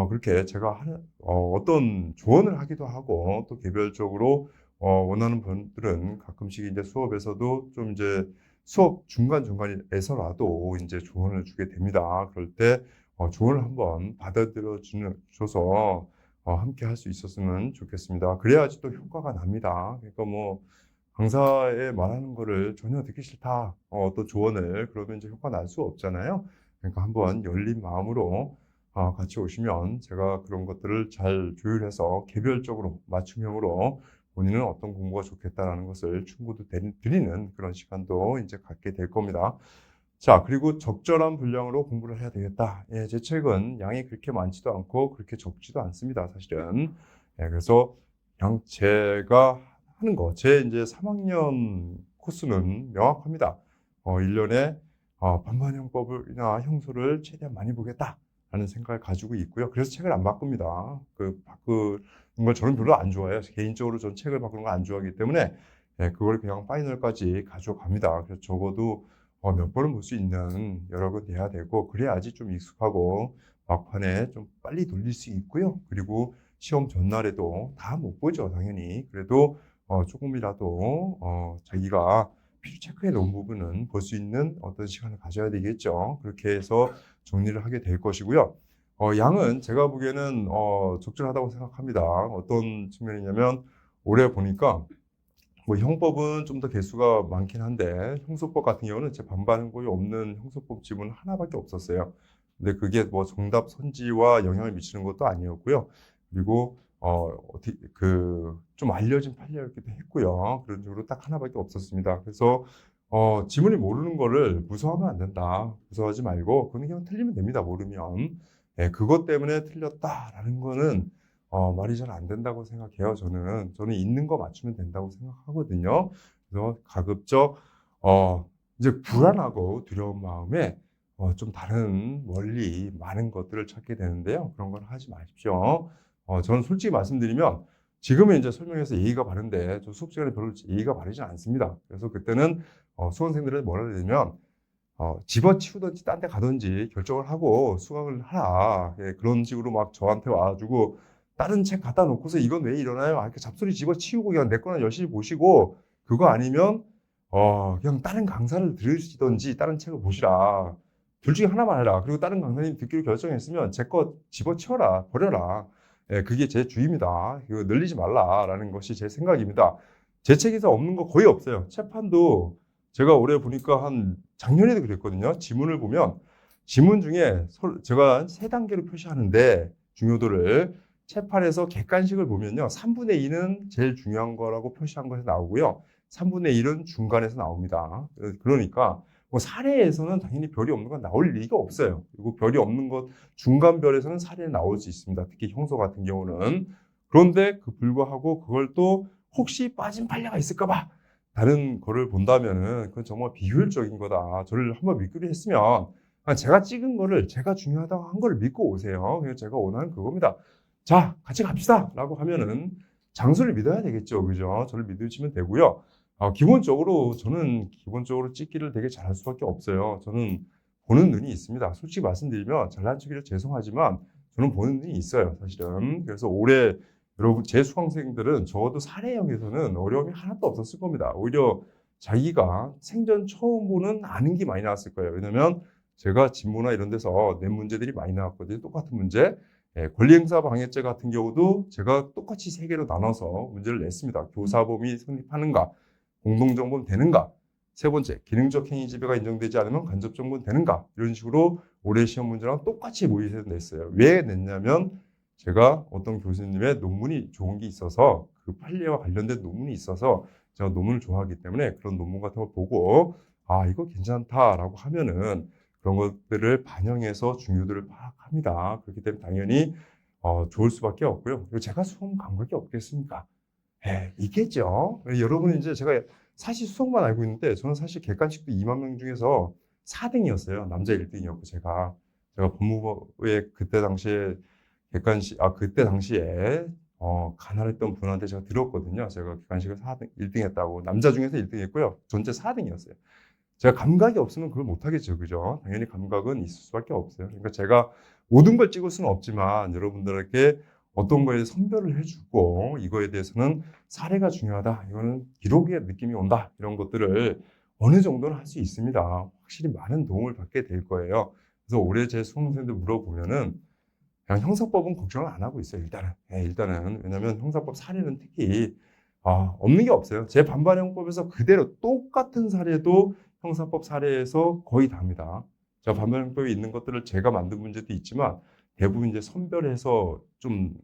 그렇게 제가 어떤 조언을 하기도 하고 또 개별적으로 원하는 분들은 가끔씩 이제 수업에서도 좀 이제 수업 중간중간에서라도 이제 조언을 주게 됩니다. 그럴 때 조언을 한번 줘서 함께 할 수 있었으면 좋겠습니다. 그래야지 또 효과가 납니다. 그러니까 뭐 강사의 말하는 거를 전혀 듣기 싫다. 또 조언을 그러면 이제 효과 날 수 없잖아요. 그러니까 한번 열린 마음으로 같이 오시면 제가 그런 것들을 잘 조율해서 개별적으로 맞춤형으로 본인은 어떤 공부가 좋겠다라는 것을 충고도 드리는 그런 시간도 이제 갖게 될 겁니다. 자, 그리고 적절한 분량으로 공부를 해야 되겠다. 제 책은 양이 그렇게 많지도 않고 그렇게 적지도 않습니다, 사실은. 그래서 그냥 제가 하는 거, 제 이제 3학년 코스는 명확합니다. 1년에 반반형법이나 형소를 최대한 많이 보겠다라는 생각을 가지고 있고요. 그래서 책을 안 바꿉니다. 바꾸는 걸 저는 별로 안 좋아해요. 개인적으로 전 책을 바꾸는 걸 안 좋아하기 때문에 그걸 그냥 파이널까지 가져갑니다. 그래서 적어도 몇 번은 볼 수 있는 여러 권 돼야 되고 그래야지 좀 익숙하고 막판에 좀 빨리 돌릴 수 있고요. 그리고 시험 전날에도 다 못 보죠, 당연히. 그래도 조금이라도 자기가 필수 체크해 놓은 부분은 볼 수 있는 어떤 시간을 가져야 되겠죠. 그렇게 해서 정리를 하게 될 것이고요. 양은 제가 보기에는 적절하다고 생각합니다. 어떤 측면이냐면 올해 보니까 뭐 형법은 좀 더 개수가 많긴 한데 형소법 같은 경우는 제 반반은 거의 없는 형소법 지문 하나밖에 없었어요. 근데 그게 뭐 정답 선지와 영향을 미치는 것도 아니었고요. 그리고 좀 알려진 판례였기도 했고요. 그런 식으로 딱 하나밖에 없었습니다. 그래서 지문이 모르는 거를 무서워하면 안 된다. 무서워하지 말고 그건 그냥 틀리면 됩니다. 모르면. 예, 그것 때문에 틀렸다라는 거는 말이 잘 안 된다고 생각해요. 저는 있는 거 맞추면 된다고 생각하거든요. 그래서 가급적 이제 불안하고 두려운 마음에 좀 다른 멀리 많은 것들을 찾게 되는데요. 그런 건 하지 마십시오. 저는 솔직히 말씀드리면 지금은 이제 설명해서 예의가 바른데 저 수업 시간에 별로 예의가 바르지 않습니다. 그래서 그때는 수험생들은 뭐라 해야 되냐면 집어치우든지 딴 데 가든지 결정을 하고 수강을 하라. 예, 그런 식으로 막 저한테 와가지고 다른 책 갖다 놓고서 이건 왜 이러나요? 이렇게 잡소리 집어치우고 그냥 내 거나 열심히 보시고 그거 아니면 그냥 다른 강사를 들으시든지 다른 책을 보시라. 둘 중에 하나만 해라. 그리고 다른 강사님 듣기로 결정했으면 제 거 집어치워라. 버려라. 예, 그게 제 주의입니다. 이거 늘리지 말라라는 것이 제 생각입니다. 제 책에서 없는 거 거의 없어요. 채판도 제가 올해 보니까 한 작년에도 그랬거든요. 지문을 보면 지문 중에 제가 세 단계로 표시하는데 중요도를 채판에서 객관식을 보면요. 3분의 2는 제일 중요한 거라고 표시한 것에 나오고요. 3분의 1은 중간에서 나옵니다. 그러니까 뭐 사례에서는 당연히 별이 없는 건 나올 리가 없어요. 그리고 별이 없는 것 중간별에서는 사례는 나올 수 있습니다. 특히 형소 같은 경우는. 그런데 불구하고 그걸 또 혹시 빠진 판례가 있을까 봐 다른 거를 본다면은 그건 정말 비효율적인 거다. 저를 한번 믿기로 했으면 제가 찍은 거를 제가 중요하다고 한 거를 믿고 오세요. 그래서 제가 원하는 그겁니다. 자, 같이 갑시다. 라고 하면은 장소를 믿어야 되겠죠. 그죠? 저를 믿으시면 되고요. 기본적으로 저는 기본적으로 찍기를 되게 잘할 수밖에 없어요. 저는 보는 눈이 있습니다. 솔직히 말씀드리면 잘난 척이라 죄송하지만 저는 보는 눈이 있어요. 사실은. 그래서 올해 여러분 제 수강생들은 적어도 사례형에서는 어려움이 하나도 없었을 겁니다. 오히려 자기가 생전 처음 보는 아는 게 많이 나왔을 거예요. 왜냐면 제가 진모나 이런 데서 낸 문제들이 많이 나왔거든요. 똑같은 문제. 권리행사 방해죄 같은 경우도 제가 똑같이 세 개로 나눠서 문제를 냈습니다. 교사범위 성립하는가, 공동정범 되는가, 세 번째, 기능적 행위 지배가 인정되지 않으면 간접정범 되는가, 이런 식으로 올해 시험 문제랑 똑같이 모의해서 냈어요. 왜 냈냐면 제가 어떤 교수님의 논문이 좋은 게 있어서 그 판례와 관련된 논문이 있어서 제가 논문을 좋아하기 때문에 그런 논문 같은 걸 보고 이거 괜찮다라고 하면은 그런 것들을 반영해서 중요도를 파악합니다. 그렇기 때문에 당연히 좋을 수밖에 없고요. 그리고 제가 수험 감각이 없겠습니까? 있겠죠. 여러분은 이제 제가 사실 수석만 알고 있는데 저는 사실 객관식도 2만 명 중에서 4등이었어요. 남자 1등이었고 제가 법무부에 그때 당시에 그때 당시에 가난했던 분한테 제가 들었거든요. 제가 객관식을 4등, 1등 했다고. 남자 중에서 1등 했고요. 전체 4등이었어요. 제가 감각이 없으면 그걸 못하겠죠. 그죠? 당연히 감각은 있을 수밖에 없어요. 그러니까 제가 모든 걸 찍을 수는 없지만 여러분들에게 어떤 거에 선별을 해주고 이거에 대해서는 사례가 중요하다. 이거는 기록의 느낌이 온다. 이런 것들을 어느 정도는 할 수 있습니다. 확실히 많은 도움을 받게 될 거예요. 그래서 올해 제 수험생들 물어보면은 그냥 형사법은 걱정을 안 하고 있어요. 일단은. 왜냐면 형사법 사례는 특히 없는 게 없어요. 제 반발형법에서 그대로 똑같은 사례도 형사법 사례에서 거의 다입니다. 제가 반발형법에 있는 것들을 제가 만든 문제도 있지만 대부분 이제 선별해서 좀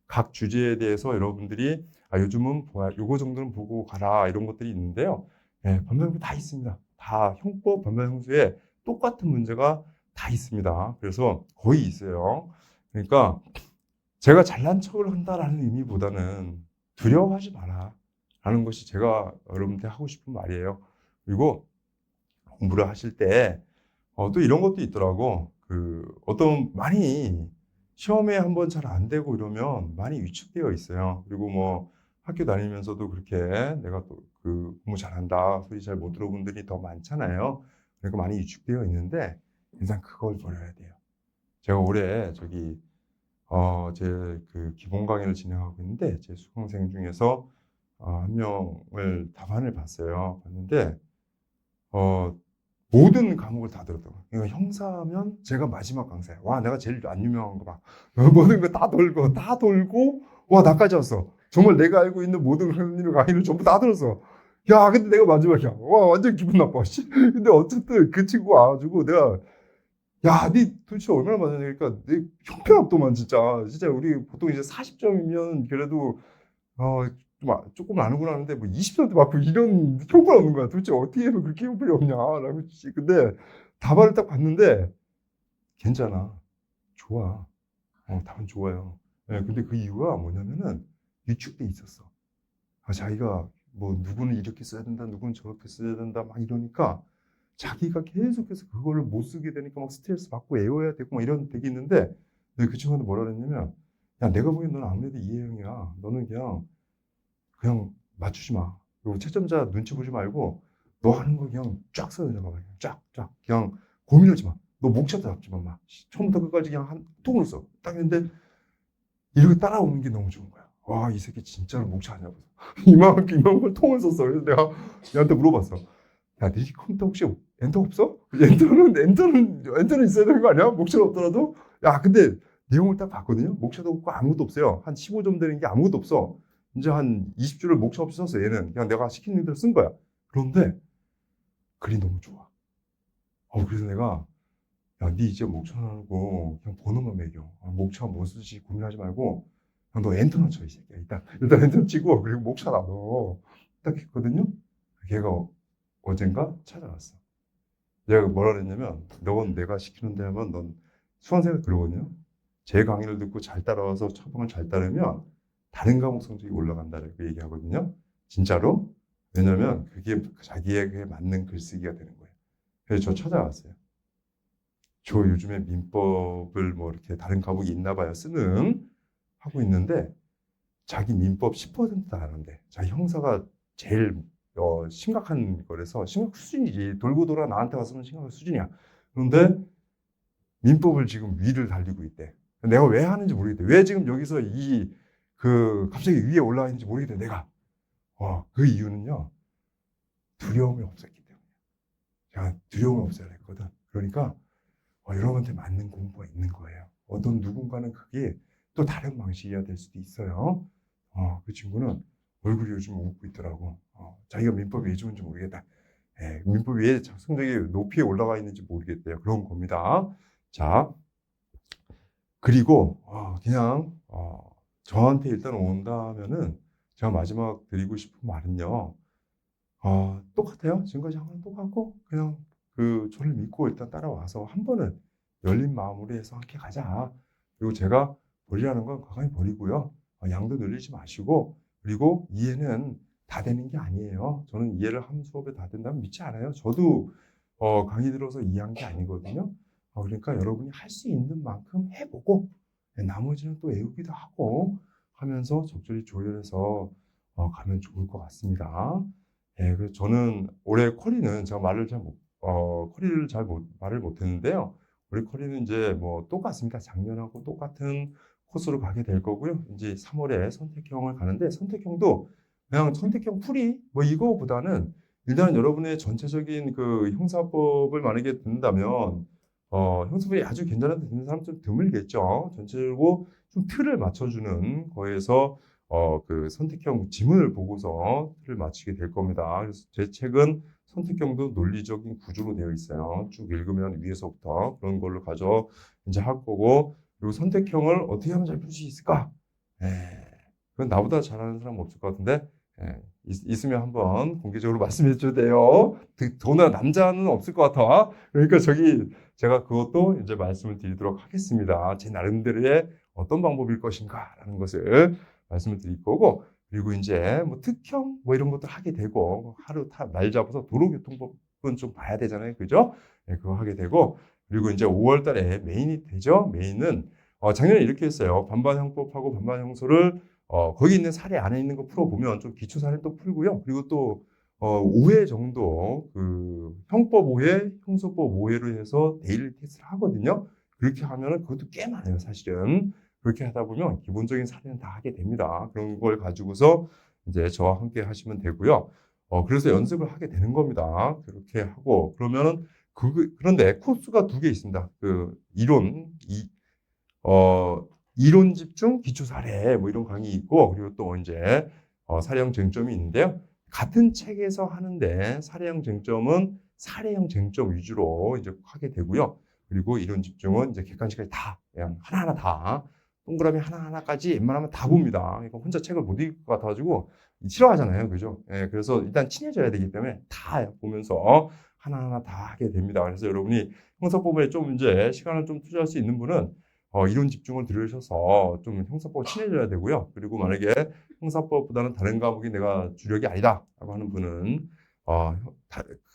각 주제에 대해서 여러분들이 요즘은 요거 정도는 보고 가라 이런 것들이 있는데요. 반발형법 다 있습니다. 다 형법 반발형수에 똑같은 문제가 다 있습니다. 그래서 거의 있어요. 그러니까 제가 잘난 척을 한다라는 의미보다는 두려워하지 마라 라는 것이 제가 여러분한테 하고 싶은 말이에요. 그리고 공부를 하실 때 또 이런 것도 있더라고. 어떤 많이 시험에 한번 잘 안 되고 이러면 많이 위축되어 있어요. 그리고 뭐 학교 다니면서도 그렇게 내가 또 공부 잘한다 소리 잘 못 들어본 분들이 더 많잖아요. 그러니까 많이 위축되어 있는데 일단 그걸 버려야 돼요. 제가 올해 제 기본 강의를 진행하고 있는데 제 수강생 중에서 한 명을 답안을 봤는데 모든 과목을 다 들었다고. 그러니까 형사면 제가 마지막 강사야. 와, 내가 제일 안 유명한 거 봐. 모든 거 다 돌고, 와, 나까지 왔어. 정말 내가 알고 있는 모든 선생님의 강의를 전부 다 들었어. 야, 근데 내가 마지막이야. 와, 완전 기분 나빠. 씨. 근데 어쨌든 그 친구 와가지고 내가, 야, 니 도대체 얼마나 맞았냐니까, 내 형편없더만, 진짜. 진짜 우리 보통 이제 40점이면 그래도, 조금 아는구나 하는데, 뭐 20점도 맞고 이런 형편 없는 거야. 도대체 어떻게 하면 그렇게 형편이 없냐. 라고. 근데 답안을 딱 봤는데, 괜찮아. 좋아. 답은 좋아요. 예, 근데 그 이유가 뭐냐면은 위축돼 있었어. 자기가 뭐 누구는 이렇게 써야 된다, 누구는 저렇게 써야 된다 막 이러니까 자기가 계속해서 그거를 못 쓰게 되니까 막 스트레스 받고 외워야 되고 막 이런 되게 있는데 그 친구한테 뭐라 그랬냐면 야 내가 보기엔 너는 아무래도 이해형이야. 너는 그냥 맞추지 마. 그리고 채점자 눈치 보지 말고 너 하는 거 그냥 쫙 써내려가 봐. 쫙. 그냥 고민하지 마. 너 목차도 잡지 마. 처음부터 끝까지 그냥 한 통으로 써. 딱 했는데 이렇게 따라오는 게 너무 좋은 거야. 와, 이 새끼 진짜로 목차하냐고. 이만큼 통을 썼어. 그래서 내가 얘한테 물어봤어. 야, 네 컴퓨터 혹시 엔터 없어? 엔터는 있어야 되는 거 아니야? 목차가 없더라도? 야, 근데 내용을 딱 봤거든요. 목차도 없고 아무것도 없어요. 한 15점 되는 게 아무것도 없어. 이제 한 20줄을 목차 없이 썼어, 얘는. 그냥 내가 시키는 대로 쓴 거야. 그런데 글이 너무 좋아. 그래서 내가 야, 네 이제 목차 안 하고 그냥 번호만 매겨. 목차 뭐 쓰지 고민하지 말고 그냥 너 엔터나 쳐, 이 새끼야. 일단 엔터 치고 그리고 목차 나눠. 딱 했거든요. 걔가 어젠가 찾아왔어. 내가 뭐라 그랬냐면 넌 내가 시키는 대로 하면 넌 수험생을 그러거든요. 제 강의를 듣고 잘 따라와서 처방을 잘 따르면 다른 과목 성적이 올라간다고 얘기하거든요. 진짜로. 왜냐면 그게 자기에게 맞는 글쓰기가 되는 거예요. 그래서 저 찾아왔어요. 저 요즘에 민법을 뭐 이렇게 다른 과목이 있나 봐요. 쓰는 하고 있는데 자기 민법 10%도 안 한대. 자기 형사가 제일 심각한 거라서 심각 수준이지. 돌고 돌아 나한테 와서는 심각한 수준이야. 그런데 민법을 지금 위를 달리고 있대. 내가 왜 하는지 모르겠대. 왜 지금 여기서 갑자기 위에 올라와 있는지 모르겠대, 내가. 그 이유는요, 두려움이 없었기 때문에. 제가 두려움을 없애야 했거든. 그러니까, 여러분한테 맞는 공부가 있는 거예요. 어떤 누군가는 그게 또 다른 방식이야 될 수도 있어요. 그 친구는 얼굴이 요즘 웃고 있더라고. 자기가 민법이 왜 좋은지 모르겠다. 민법이 왜 성적이 높이 올라가 있는지 모르겠대요. 그런 겁니다. 자, 그리고 그냥 저한테 일단 온다면은 제가 마지막 드리고 싶은 말은요. 똑같아요. 지금까지 한 건 똑같고 그냥 저를 믿고 일단 따라와서 한 번은 열린 마음으로 해서 함께 가자. 그리고 제가 버리라는 건 과감히 버리고요. 양도 늘리지 마시고 그리고 이해는 다 되는 게 아니에요. 저는 이해를 한 수업에 다 된다면 믿지 않아요. 저도 강의 들어서 이해한 게 아니거든요. 그러니까 여러분이 할 수 있는 만큼 해보고 나머지는 또 외우기도 하고 하면서 적절히 조율해서 가면 좋을 것 같습니다. 그래서 저는 올해 쿼리는 제가 쿼리를 말을 못했는데요. 올해 쿼리는 이제 뭐 똑같습니다. 작년하고 똑같은 코스로 가게 될 거고요. 이제 3월에 선택형을 가는데 선택형도 그냥 선택형 풀이 뭐 이거보다는 일단 여러분의 전체적인 형사법을 만약에 듣는다면 형사법이 아주 괜찮은데 듣는 사람 좀 드물겠죠. 전체적으로 좀 틀을 맞춰주는 거에서 선택형 지문을 보고서 틀을 맞추게 될 겁니다. 그래서 제 책은 선택형도 논리적인 구조로 되어 있어요. 쭉 읽으면 위에서부터 그런 걸로 이제 할 거고 그리고 선택형을 어떻게 하면 잘 풀 수 있을까? 그건 나보다 잘하는 사람 없을 것 같은데 있으면 한번 공개적으로 말씀해 줘도 돼요. 더나 남자는 없을 것 같아. 그러니까 제가 그것도 이제 말씀을 드리도록 하겠습니다. 제 나름대로의 어떤 방법일 것인가라는 것을 말씀을 드릴 거고, 그리고 이제 뭐 특형 뭐 이런 것들 하게 되고, 날 잡아서 도로교통법은 좀 봐야 되잖아요. 그죠? 그거 하게 되고, 그리고 이제 5월 달에 메인이 되죠. 메인은 작년에 이렇게 했어요. 반반형법하고 반반형소를 거기 있는 사례 안에 있는 거 풀어보면 좀 기초 사례 또 풀고요. 그리고 또 5회 정도 형법 5회, 형소법 5회로 해서 데일리 테스트를 하거든요. 그렇게 하면은 그것도 꽤 많아요, 사실은. 그렇게 하다 보면 기본적인 사례는 다 하게 됩니다. 그런 걸 가지고서 이제 저와 함께 하시면 되고요. 그래서 연습을 하게 되는 겁니다. 그렇게 하고 그러면은 그런데 코스가 2개 있습니다. 이론 집중, 기초 사례 뭐 이런 강의 있고 그리고 또 이제 사례형 쟁점이 있는데요. 같은 책에서 하는데 사례형 쟁점은 사례형 쟁점 위주로 이제 하게 되고요. 그리고 이론 집중은 이제 객관식까지 다 그냥 하나하나 다 동그라미 하나하나까지 웬만하면 다 봅니다. 이거 혼자 책을 못 읽을 것 같아가지고 싫어하잖아요, 그죠? 그래서 일단 친해져야 되기 때문에 다 보면서 하나하나 다 하게 됩니다. 그래서 여러분이 형사법에 좀 이제 시간을 좀 투자할 수 있는 분은 이론 집중을 들으셔서 좀 형사법 친해져야 되고요. 그리고 만약에 형사법보다는 다른 과목이 내가 주력이 아니다라고 하는 분은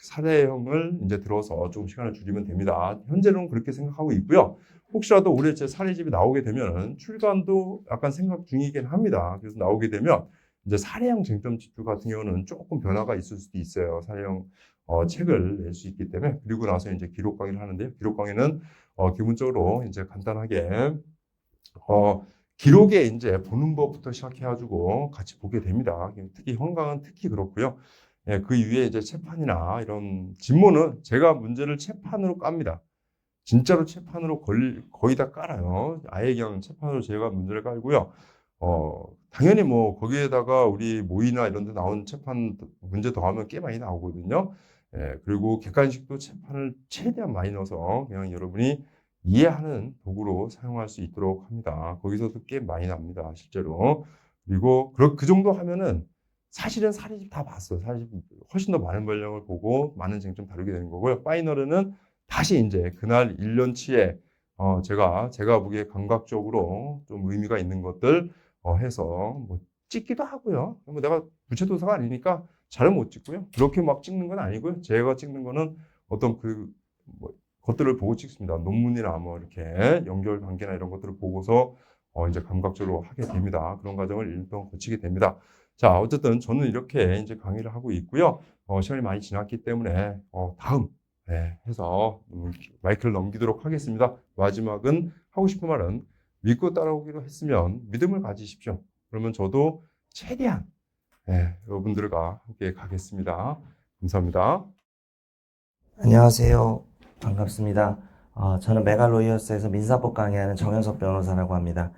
사례형을 이제 들어서 조금 시간을 줄이면 됩니다. 현재는 그렇게 생각하고 있고요. 혹시라도 올해 제 사례집이 나오게 되면은 출간도 약간 생각 중이긴 합니다. 그래서 나오게 되면 이제 사례형 쟁점 집중 같은 경우는 조금 변화가 있을 수도 있어요. 사례형 책을 낼 수 있기 때문에. 그리고 나서 이제 기록 강의를 하는데요. 기록 강의는 기본적으로 이제 간단하게 기록에 이제 보는 법부터 시작해가지고 같이 보게 됩니다. 특히 헌강은 특히 그렇고요. 예, 그 이후에 이제 채판이나 이런 진모는 제가 문제를 채판으로 깝니다. 진짜로 채판으로 거의 다 깔아요. 아예 그냥 채판으로 제가 문제를 깔고요. 당연히 뭐 거기에다가 우리 모의나 이런 데 나온 채판 문제 더하면 꽤 많이 나오거든요. 예, 그리고 객관식도 채판을 최대한 많이 넣어서 그냥 여러분이 이해하는 도구로 사용할 수 있도록 합니다. 거기서도 꽤 많이 납니다, 실제로. 그리고 그 정도 하면은 사실은 사례집 다 봤어요. 사례집 훨씬 더 많은 분량을 보고 많은 쟁점 다루게 되는 거고요. 파이널은 다시 이제 그날 1년치에 제가 보기에 감각적으로 좀 의미가 있는 것들 해서 뭐 찍기도 하고요. 뭐 내가 부채도사가 아니니까 잘은 못 찍고요. 그렇게 막 찍는 건 아니고요. 제가 찍는 거는 어떤 뭐 것들을 보고 찍습니다. 논문이나 뭐 이렇게 연결 관계나 이런 것들을 보고서 이제 감각적으로 하게 됩니다. 그런 과정을 1년 동안 거치게 됩니다. 자, 어쨌든 저는 이렇게 이제 강의를 하고 있고요. 시간이 많이 지났기 때문에 다음 해서 마이크를 넘기도록 하겠습니다. 마지막은 하고 싶은 말은 믿고 따라오기로 했으면 믿음을 가지십시오. 그러면 저도 최대한 여러분들과 함께 가겠습니다. 감사합니다. 안녕하세요. 반갑습니다. 저는 메갈로이어스에서 민사법 강의하는 정현석 변호사라고 합니다.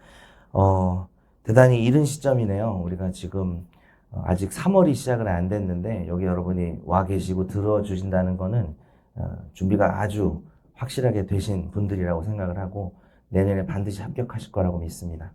대단히 이른 시점이네요. 우리가 지금 아직 3월이 시작은 안 됐는데 여기 여러분이 와 계시고 들어주신다는 거는 준비가 아주 확실하게 되신 분들이라고 생각을 하고 내년에 반드시 합격하실 거라고 믿습니다.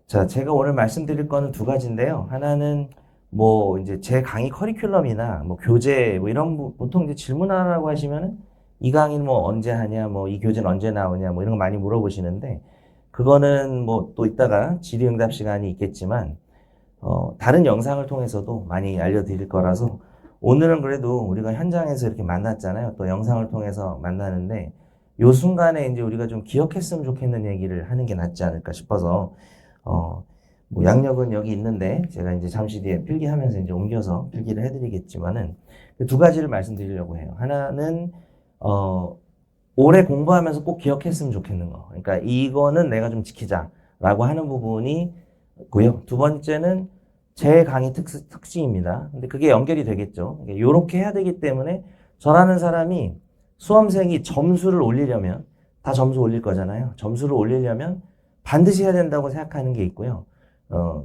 자, 제가 오늘 말씀드릴 거는 두 가지인데요. 하나는 뭐 이제 제 강의 커리큘럼이나 뭐 교재 뭐 이런 보통 이제 질문하라고 하시면은 이 강의는 뭐 언제 하냐, 뭐 이 교재는 언제 나오냐, 뭐 이런 거 많이 물어보시는데 그거는 뭐 또 이따가 질의응답 시간이 있겠지만 다른 영상을 통해서도 많이 알려드릴 거라서 오늘은 그래도 우리가 현장에서 이렇게 만났잖아요. 또 영상을 통해서 만나는데 요 순간에 이제 우리가 좀 기억했으면 좋겠는 얘기를 하는 게 낫지 않을까 싶어서 뭐 양력은 여기 있는데 제가 이제 잠시 뒤에 필기하면서 이제 옮겨서 필기를 해드리겠지만은 두 가지를 말씀드리려고 해요. 하나는 올해 공부하면서 꼭 기억했으면 좋겠는 거. 그러니까 이거는 내가 좀 지키자라고 하는 부분이 고요. 두 번째는 제 강의 특징입니다. 근데 그게 연결이 되겠죠. 요렇게 해야 되기 때문에 저라는 사람이 수험생이 점수를 올리려면 다 점수 올릴 거잖아요. 점수를 올리려면 반드시 해야 된다고 생각하는 게 있고요.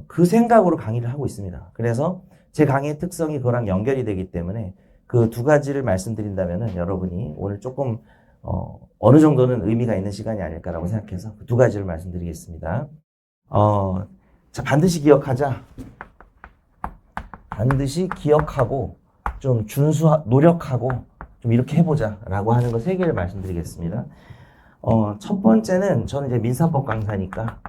그 생각으로 강의를 하고 있습니다. 그래서 제 강의의 특성이 그거랑 연결이 되기 때문에 그 두 가지를 말씀드린다면은 여러분이 오늘 조금 어느 정도는 의미가 있는 시간이 아닐까라고 생각해서 그 두 가지를 말씀드리겠습니다. 자, 반드시 기억하자. 반드시 기억하고 좀 노력하고 좀 이렇게 해보자라고 하는 거 세 개를 말씀드리겠습니다. 첫 번째는 저는 이제 민사법 강사니까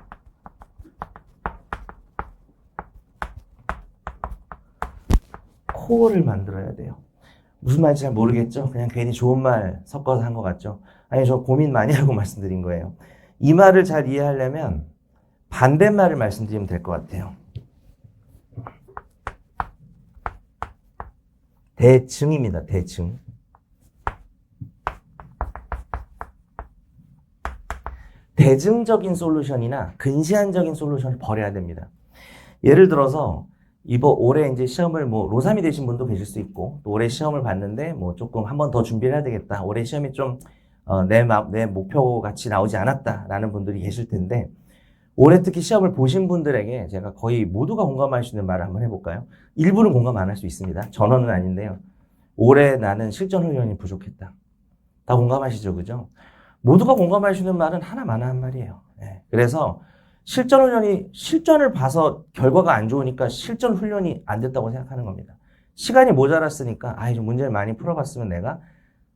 코어를 만들어야 돼요. 무슨 말인지 잘 모르겠죠? 그냥 괜히 좋은 말 섞어서 한 것 같죠? 아니, 저 고민 많이 하고 말씀드린 거예요. 이 말을 잘 이해하려면 반대말을 말씀드리면 될 것 같아요. 대증입니다. 대증. 대증적인 솔루션이나 근시안적인 솔루션을 버려야 됩니다. 예를 들어서 올해 이제 시험을 뭐 로3이 되신 분도 계실 수 있고 또 올해 시험을 봤는데 뭐 조금 한 번 더 준비를 해야 되겠다. 올해 시험이 좀 내 목표 같이 나오지 않았다라는 분들이 계실 텐데 올해 특히 시험을 보신 분들에게 제가 거의 모두가 공감할 수 있는 말을 한번 해볼까요? 일부는 공감 안 할 수 있습니다. 전원은 아닌데요. 올해 나는 실전 훈련이 부족했다. 다 공감하시죠, 그죠? 모두가 공감할 수 있는 말은 하나만 한 말이에요. 네. 그래서 실전을 봐서 결과가 안 좋으니까 실전 훈련이 안 됐다고 생각하는 겁니다. 시간이 모자랐으니까, 좀 문제를 많이 풀어봤으면 내가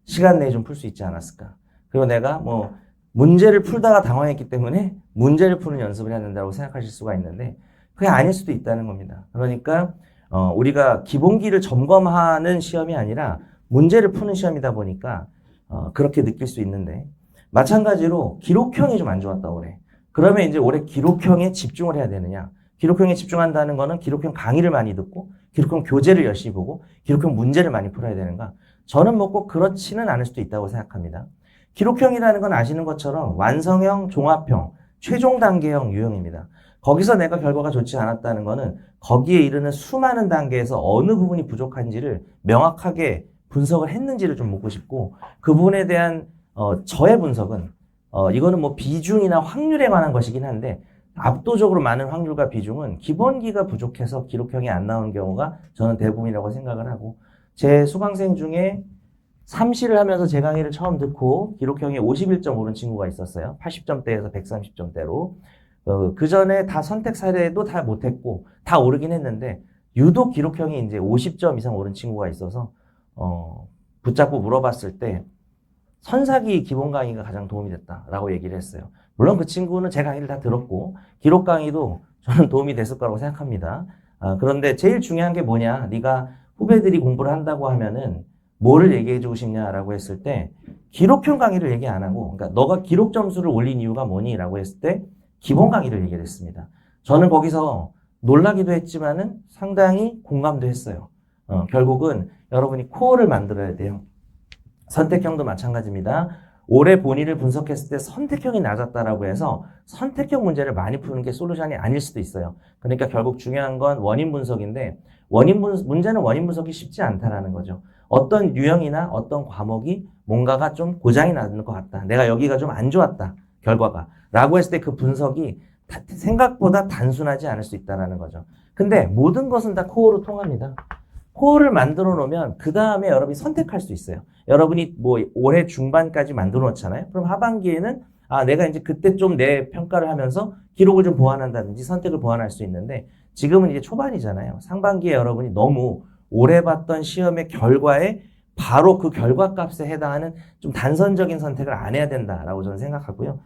시간 내에 좀 풀 수 있지 않았을까. 그리고 내가 뭐, 문제를 풀다가 당황했기 때문에 문제를 푸는 연습을 해야 된다고 생각하실 수가 있는데 그게 아닐 수도 있다는 겁니다. 그러니까 우리가 기본기를 점검하는 시험이 아니라 문제를 푸는 시험이다 보니까 그렇게 느낄 수 있는데 마찬가지로 기록형이 좀 안 좋았다 올해. 그러면 이제 올해 기록형에 집중을 해야 되느냐? 기록형에 집중한다는 거는 기록형 강의를 많이 듣고 기록형 교재를 열심히 보고 기록형 문제를 많이 풀어야 되는가? 저는 뭐 꼭 그렇지는 않을 수도 있다고 생각합니다. 기록형이라는 건 아시는 것처럼 완성형, 종합형, 최종 단계형 유형입니다. 거기서 내가 결과가 좋지 않았다는 거는 거기에 이르는 수많은 단계에서 어느 부분이 부족한지를 명확하게 분석을 했는지를 좀 묻고 싶고 그 부분에 대한 저의 분석은 이거는 뭐 비중이나 확률에 관한 것이긴 한데 압도적으로 많은 확률과 비중은 기본기가 부족해서 기록형이 안 나오는 경우가 저는 대부분이라고 생각을 하고 제 수강생 중에 3시를 하면서 제 강의를 처음 듣고 기록형이 51점 오른 친구가 있었어요. 80점대에서 130점대로. 그 전에 다 선택 사례도 다 못했고 다 오르긴 했는데 유독 기록형이 이제 50점 이상 오른 친구가 있어서 붙잡고 물어봤을 때 선사기 기본 강의가 가장 도움이 됐다라고 얘기를 했어요. 물론 그 친구는 제 강의를 다 들었고 기록 강의도 저는 도움이 됐을 거라고 생각합니다. 그런데 제일 중요한 게 뭐냐? 네가 후배들이 공부를 한다고 하면은 뭐를 얘기해주고 싶냐라고 했을 때 기록형 강의를 얘기 안 하고 그러니까 너가 기록 점수를 올린 이유가 뭐니? 라고 했을 때 기본 강의를 얘기를 했습니다. 저는 거기서 놀라기도 했지만은 상당히 공감도 했어요. 결국은 여러분이 코어를 만들어야 돼요. 선택형도 마찬가지입니다. 올해 본인을 분석했을 때 선택형이 낮았다라고 해서 선택형 문제를 많이 푸는 게 솔루션이 아닐 수도 있어요. 그러니까 결국 중요한 건 원인 분석인데 문제는 원인 분석이 쉽지 않다라는 거죠. 어떤 유형이나 어떤 과목이 뭔가가 좀 고장이 나는 것 같다. 내가 여기가 좀 안 좋았다. 결과가. 라고 했을 때 그 분석이 생각보다 단순하지 않을 수 있다는 거죠. 근데 모든 것은 다 코어로 통합니다. 코어를 만들어 놓으면 그 다음에 여러분이 선택할 수 있어요. 여러분이 뭐 올해 중반까지 만들어 놓잖아요. 그럼 하반기에는 내가 이제 그때 좀 내 평가를 하면서 기록을 좀 보완한다든지 선택을 보완할 수 있는데 지금은 이제 초반이잖아요. 상반기에 여러분이 너무 올해 봤던 시험의 결과에 바로 그 결과값에 해당하는 좀 단선적인 선택을 안 해야 된다라고 저는 생각하고요.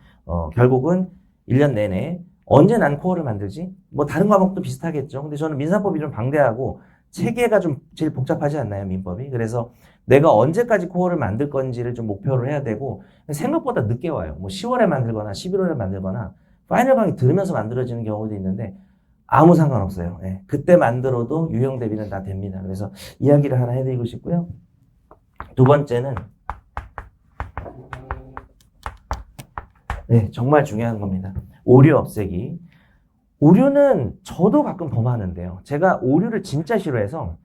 결국은 1년 내내 언제 난 코어를 만들지? 뭐 다른 과목도 비슷하겠죠. 근데 저는 민사법이 좀 방대하고 체계가 좀 제일 복잡하지 않나요, 민법이? 그래서 내가 언제까지 코어를 만들 건지를 좀 목표를 해야 되고 생각보다 늦게 와요. 뭐 10월에 만들거나 11월에 만들거나 파이널 강의 들으면서 만들어지는 경우도 있는데 아무 상관없어요. 네, 그때 만들어도 유형 대비는 다 됩니다. 그래서 이야기를 하나 해드리고 싶고요. 두 번째는 네, 정말 중요한 겁니다. 오류 없애기. 오류는 저도 가끔 범하는데요. 제가 오류를 진짜 싫어해서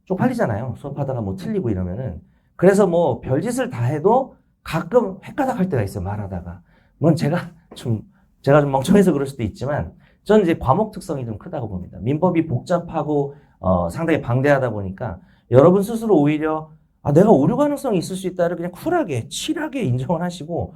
쪽팔리잖아요. 수업하다가 뭐 틀리고 이러면은. 그래서 뭐 별짓을 다 해도 가끔 헷가닥할 때가 있어요. 말하다가. 물론 제가 좀 멍청해서 그럴 수도 있지만 저는 이제 과목 특성이 좀 크다고 봅니다. 민법이 복잡하고 상당히 방대하다 보니까 여러분 스스로 오히려 내가 오류 가능성이 있을 수 있다를 그냥 쿨하게 칠하게 인정을 하시고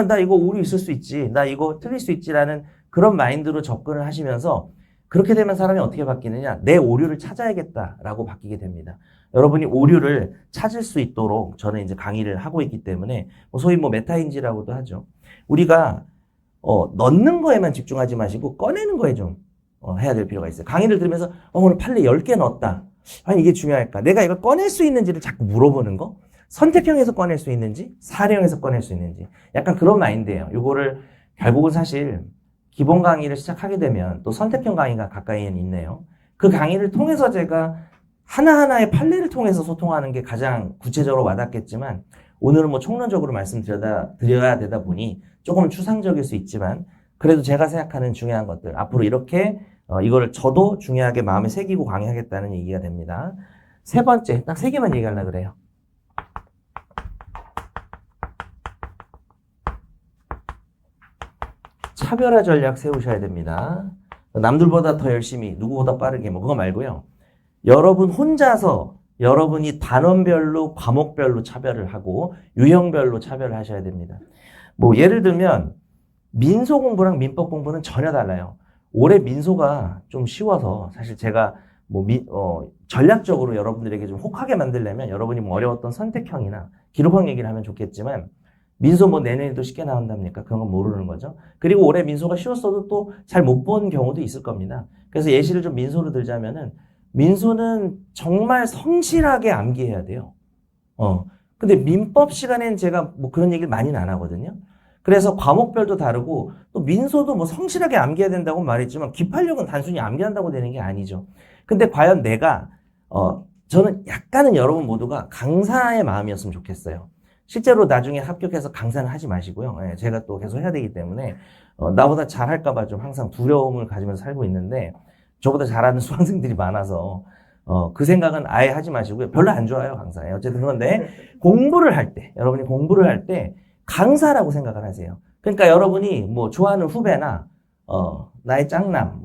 나 이거 오류 있을 수 있지. 나 이거 틀릴 수 있지라는 그런 마인드로 접근을 하시면서 그렇게 되면 사람이 어떻게 바뀌느냐? 내 오류를 찾아야겠다라고 바뀌게 됩니다. 여러분이 오류를 찾을 수 있도록 저는 이제 강의를 하고 있기 때문에 소위 메타인지라고도 하죠. 우리가 넣는 거에만 집중하지 마시고 꺼내는 거에 좀 해야 될 필요가 있어요. 강의를 들으면서 오늘 판례 10개 넣었다. 아니 이게 중요할까? 내가 이걸 꺼낼 수 있는지를 자꾸 물어보는 거. 선택형에서 꺼낼 수 있는지 사례형에서 꺼낼 수 있는지 약간 그런 마인드예요. 이거를 결국은 사실 기본 강의를 시작하게 되면 또 선택형 강의가 가까이는 있네요. 그 강의를 통해서 제가 하나하나의 판례를 통해서 소통하는 게 가장 구체적으로 와닿겠지만 오늘은 총론적으로 말씀드려야 되다 보니 조금 추상적일 수 있지만 그래도 제가 생각하는 중요한 것들 앞으로 이렇게 이거를 저도 중요하게 마음에 새기고 강의하겠다는 얘기가 됩니다. 세 번째, 딱 3개만 얘기하려고 그래요. 차별화 전략 세우셔야 됩니다. 남들보다 더 열심히, 누구보다 빠르게 그거 말고요. 여러분 혼자서 여러분이 단원별로, 과목별로 차별을 하고 유형별로 차별을 하셔야 됩니다. 예를 들면 민소 공부랑 민법 공부는 전혀 달라요. 올해 민소가 좀 쉬워서 사실 제가 전략적으로 여러분들에게 좀 혹하게 만들려면 여러분이 어려웠던 선택형이나 기록형 얘기를 하면 좋겠지만 민소 뭐 내년에도 쉽게 나온답니까? 그런 건 모르는 거죠. 그리고 올해 민소가 쉬웠어도 또 잘 못 본 경우도 있을 겁니다. 그래서 예시를 좀 민소로 들자면은 민소는 정말 성실하게 암기해야 돼요. 근데 민법 시간엔 제가 뭐 그런 얘기를 많이는 안 하거든요. 그래서 과목별도 다르고 또 민소도 뭐 성실하게 암기해야 된다고 말했지만 기판력은 단순히 암기한다고 되는 게 아니죠. 근데 과연 내가 저는 약간은 여러분 모두가 강사의 마음이었으면 좋겠어요. 실제로 나중에 합격해서 강사는 하지 마시고요. 예, 제가 또 계속 해야 되기 때문에 나보다 잘할까봐 좀 항상 두려움을 가지면서 살고 있는데 저보다 잘하는 수강생들이 많아서 그 생각은 아예 하지 마시고요. 별로 안 좋아요, 강사에. 어쨌든 그런데 공부를 할 때, 여러분이 공부를 할 때 강사라고 생각을 하세요. 그러니까 여러분이 뭐 좋아하는 후배나 나의 짱남,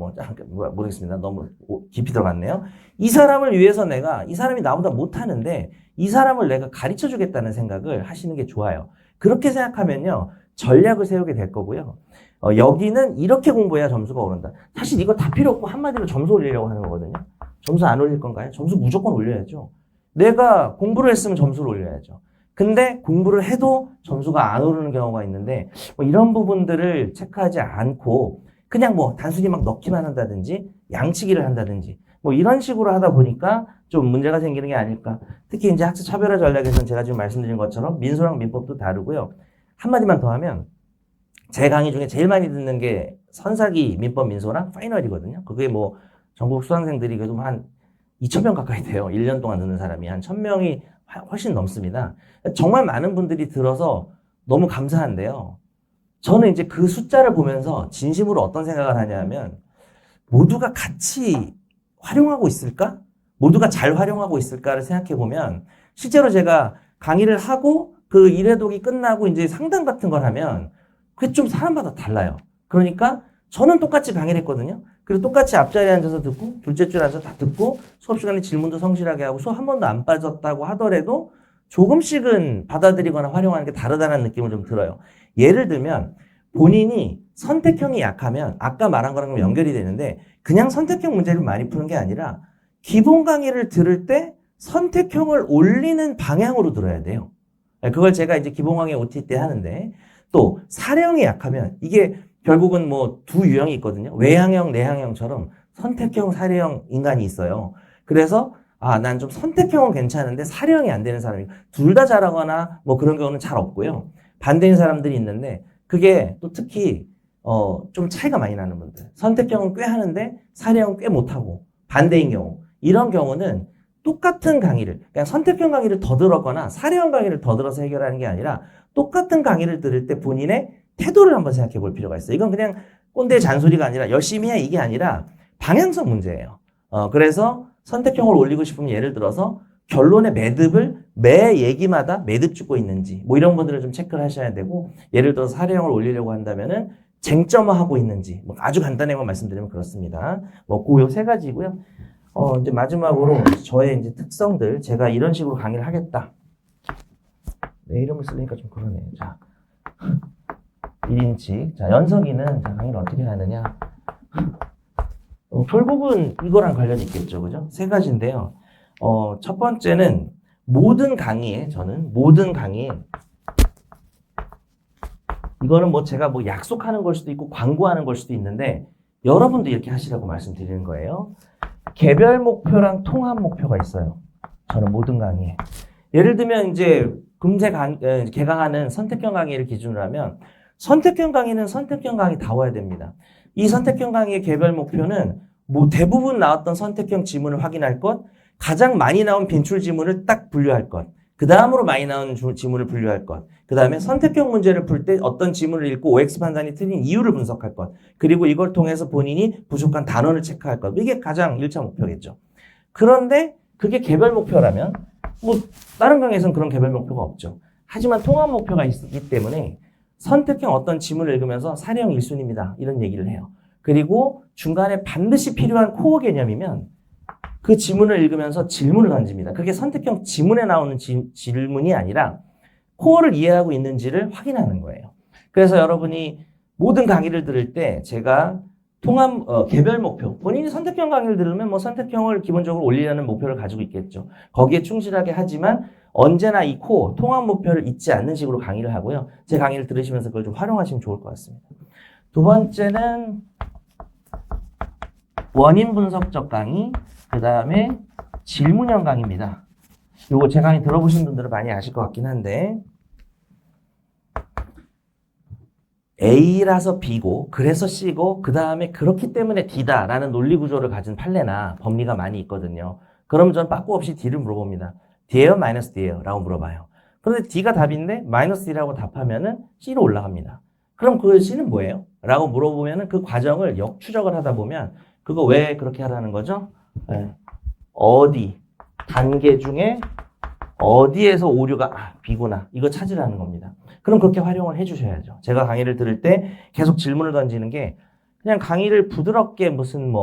모르겠습니다. 너무 깊이 들어갔네요. 이 사람을 위해서 이 사람이 나보다 못하는데 이 사람을 내가 가르쳐 주겠다는 생각을 하시는 게 좋아요. 그렇게 생각하면요, 전략을 세우게 될 거고요. 여기는 이렇게 공부해야 점수가 오른다. 사실 이거 다 필요 없고 한마디로 점수 올리려고 하는 거거든요. 점수 안 올릴 건가요? 점수 무조건 올려야죠. 내가 공부를 했으면 점수를 올려야죠. 근데 공부를 해도 점수가 안 오르는 경우가 있는데 이런 부분들을 체크하지 않고 그냥 뭐 단순히 막 넣기만 한다든지 양치기를 한다든지 뭐 이런 식으로 하다 보니까 좀 문제가 생기는 게 아닐까. 특히 이제 학습 차별화 전략에서는 제가 지금 말씀드린 것처럼 민소랑 민법도 다르고요. 한마디만 더 하면 제 강의 중에 제일 많이 듣는 게 선사기 민법 민소랑 파이널이거든요. 그게 뭐 전국 수강생들이 그래도 한 2,000명 가까이 돼요. 1년 동안 듣는 사람이 한 1,000명이 훨씬 넘습니다. 정말 많은 분들이 들어서 너무 감사한데요. 저는 이제 그 숫자를 보면서 진심으로 어떤 생각을 하냐면 모두가 같이 활용하고 있을까? 모두가 잘 활용하고 있을까를 생각해 보면 실제로 제가 강의를 하고 그 1회독이 끝나고 이제 상담 같은 걸 하면 그게 좀 사람마다 달라요. 그러니까 저는 똑같이 강의를 했거든요. 그리고 똑같이 앞자리에 앉아서 듣고 둘째 줄 앉아서 다 듣고 수업 시간에 질문도 성실하게 하고 수업 한 번도 안 빠졌다고 하더라도 조금씩은 받아들이거나 활용하는 게 다르다는 느낌을 좀 들어요. 예를 들면 본인이 선택형이 약하면 아까 말한 거랑 연결이 되는데 그냥 선택형 문제를 많이 푸는 게 아니라 기본 강의를 들을 때 선택형을 올리는 방향으로 들어야 돼요. 그걸 제가 이제 기본 강의 OT 때 하는데 또 사려형이 약하면 이게 결국은 뭐 두 유형이 있거든요. 외향형, 내향형처럼 선택형, 사려형 인간이 있어요. 그래서 난 좀 선택형은 괜찮은데 사려형이 안 되는 사람이 둘 다 잘하거나 뭐 그런 경우는 잘 없고요. 반대인 사람들이 있는데 그게 또 특히 좀 차이가 많이 나는 분들. 선택형은 꽤 하는데 사려형은 꽤 못하고 반대인 경우. 이런 경우는 똑같은 강의를 그냥 선택형 강의를 더 들었거나 사려형 강의를 더 들어서 해결하는 게 아니라 똑같은 강의를 들을 때 본인의 태도를 한번 생각해 볼 필요가 있어요. 이건 그냥 꼰대 잔소리가 아니라 열심히 해 이게 아니라 방향성 문제예요. 그래서 선택형을 올리고 싶으면 예를 들어서 결론의 매듭을 매 얘기마다 매듭 짓고 있는지 뭐 이런 분들을 좀 체크를 하셔야 되고 예를 들어서 사려형을 올리려고 한다면은 쟁점화하고 있는지 뭐 아주 간단하게만 말씀드리면 그렇습니다. 뭐 그 세 가지고요. 이제 마지막으로 저의 이제 특성들 제가 이런 식으로 강의를 하겠다. 내 이름을 쓰니까 좀 그러네요. 자. 1인칭. 자, 연석이는 강의를 어떻게 하느냐. 결국은 이거랑 관련이 있겠죠. 그죠? 세 가지인데요. 첫 번째는 모든 강의에 이거는 뭐 제가 뭐 약속하는 걸 수도 있고 광고하는 걸 수도 있는데 여러분도 이렇게 하시라고 말씀드리는 거예요. 개별 목표랑 통합 목표가 있어요. 저는 모든 강의에. 예를 들면 이제 금세 개강하는 선택형 강의를 기준으로 하면 선택형 강의는 선택형 강의다워야 됩니다. 이 선택형 강의의 개별 목표는 뭐 대부분 나왔던 선택형 지문을 확인할 것, 가장 많이 나온 빈출 지문을 딱 분류할 것, 그 다음으로 많이 나온 지문을 분류할 것, 그 다음에 선택형 문제를 풀 때 어떤 지문을 읽고 OX 판단이 틀린 이유를 분석할 것, 그리고 이걸 통해서 본인이 부족한 단원을 체크할 것. 이게 가장 1차 목표겠죠. 그런데 그게 개별 목표라면 뭐 다른 강의에서는 그런 개별 목표가 없죠. 하지만 통합 목표가 있기 때문에 선택형 어떤 지문을 읽으면서 사려형 1순위입니다. 이런 얘기를 해요. 그리고 중간에 반드시 필요한 코어 개념이면 그 지문을 읽으면서 질문을 던집니다. 그게 선택형 지문에 나오는 질문이 아니라 코어를 이해하고 있는지를 확인하는 거예요. 그래서 여러분이 모든 강의를 들을 때 제가 개별 목표, 본인이 선택형 강의를 들으면 뭐 선택형을 기본적으로 올리려는 목표를 가지고 있겠죠. 거기에 충실하게 하지만 언제나 이 코어, 통합 목표를 잊지 않는 식으로 강의를 하고요. 제 강의를 들으시면서 그걸 좀 활용하시면 좋을 것 같습니다. 두 번째는 원인 분석적 강의, 그 다음에 질문형 강의입니다. 요거 제 강의 들어보신 분들은 많이 아실 것 같긴 한데 A라서 B고 그래서 C고 그 다음에 그렇기 때문에 D다라는 논리 구조를 가진 판례나 법리가 많이 있거든요. 그럼 전 빠꾸 없이 D를 물어봅니다. D예요? 마이너스 D예요? 라고 물어봐요. 그런데 D가 답인데 마이너스 D라고 답하면은 C로 올라갑니다. 그럼 그 C는 뭐예요? 라고 물어보면은 그 과정을 역추적을 하다 보면 그거 왜 그렇게 하라는 거죠? 네. 어디, 단계 중에 어디에서 오류가 B구나. 이거 찾으라는 겁니다. 그럼 그렇게 활용을 해주셔야죠. 제가 강의를 들을 때 계속 질문을 던지는 게 그냥 강의를 부드럽게 무슨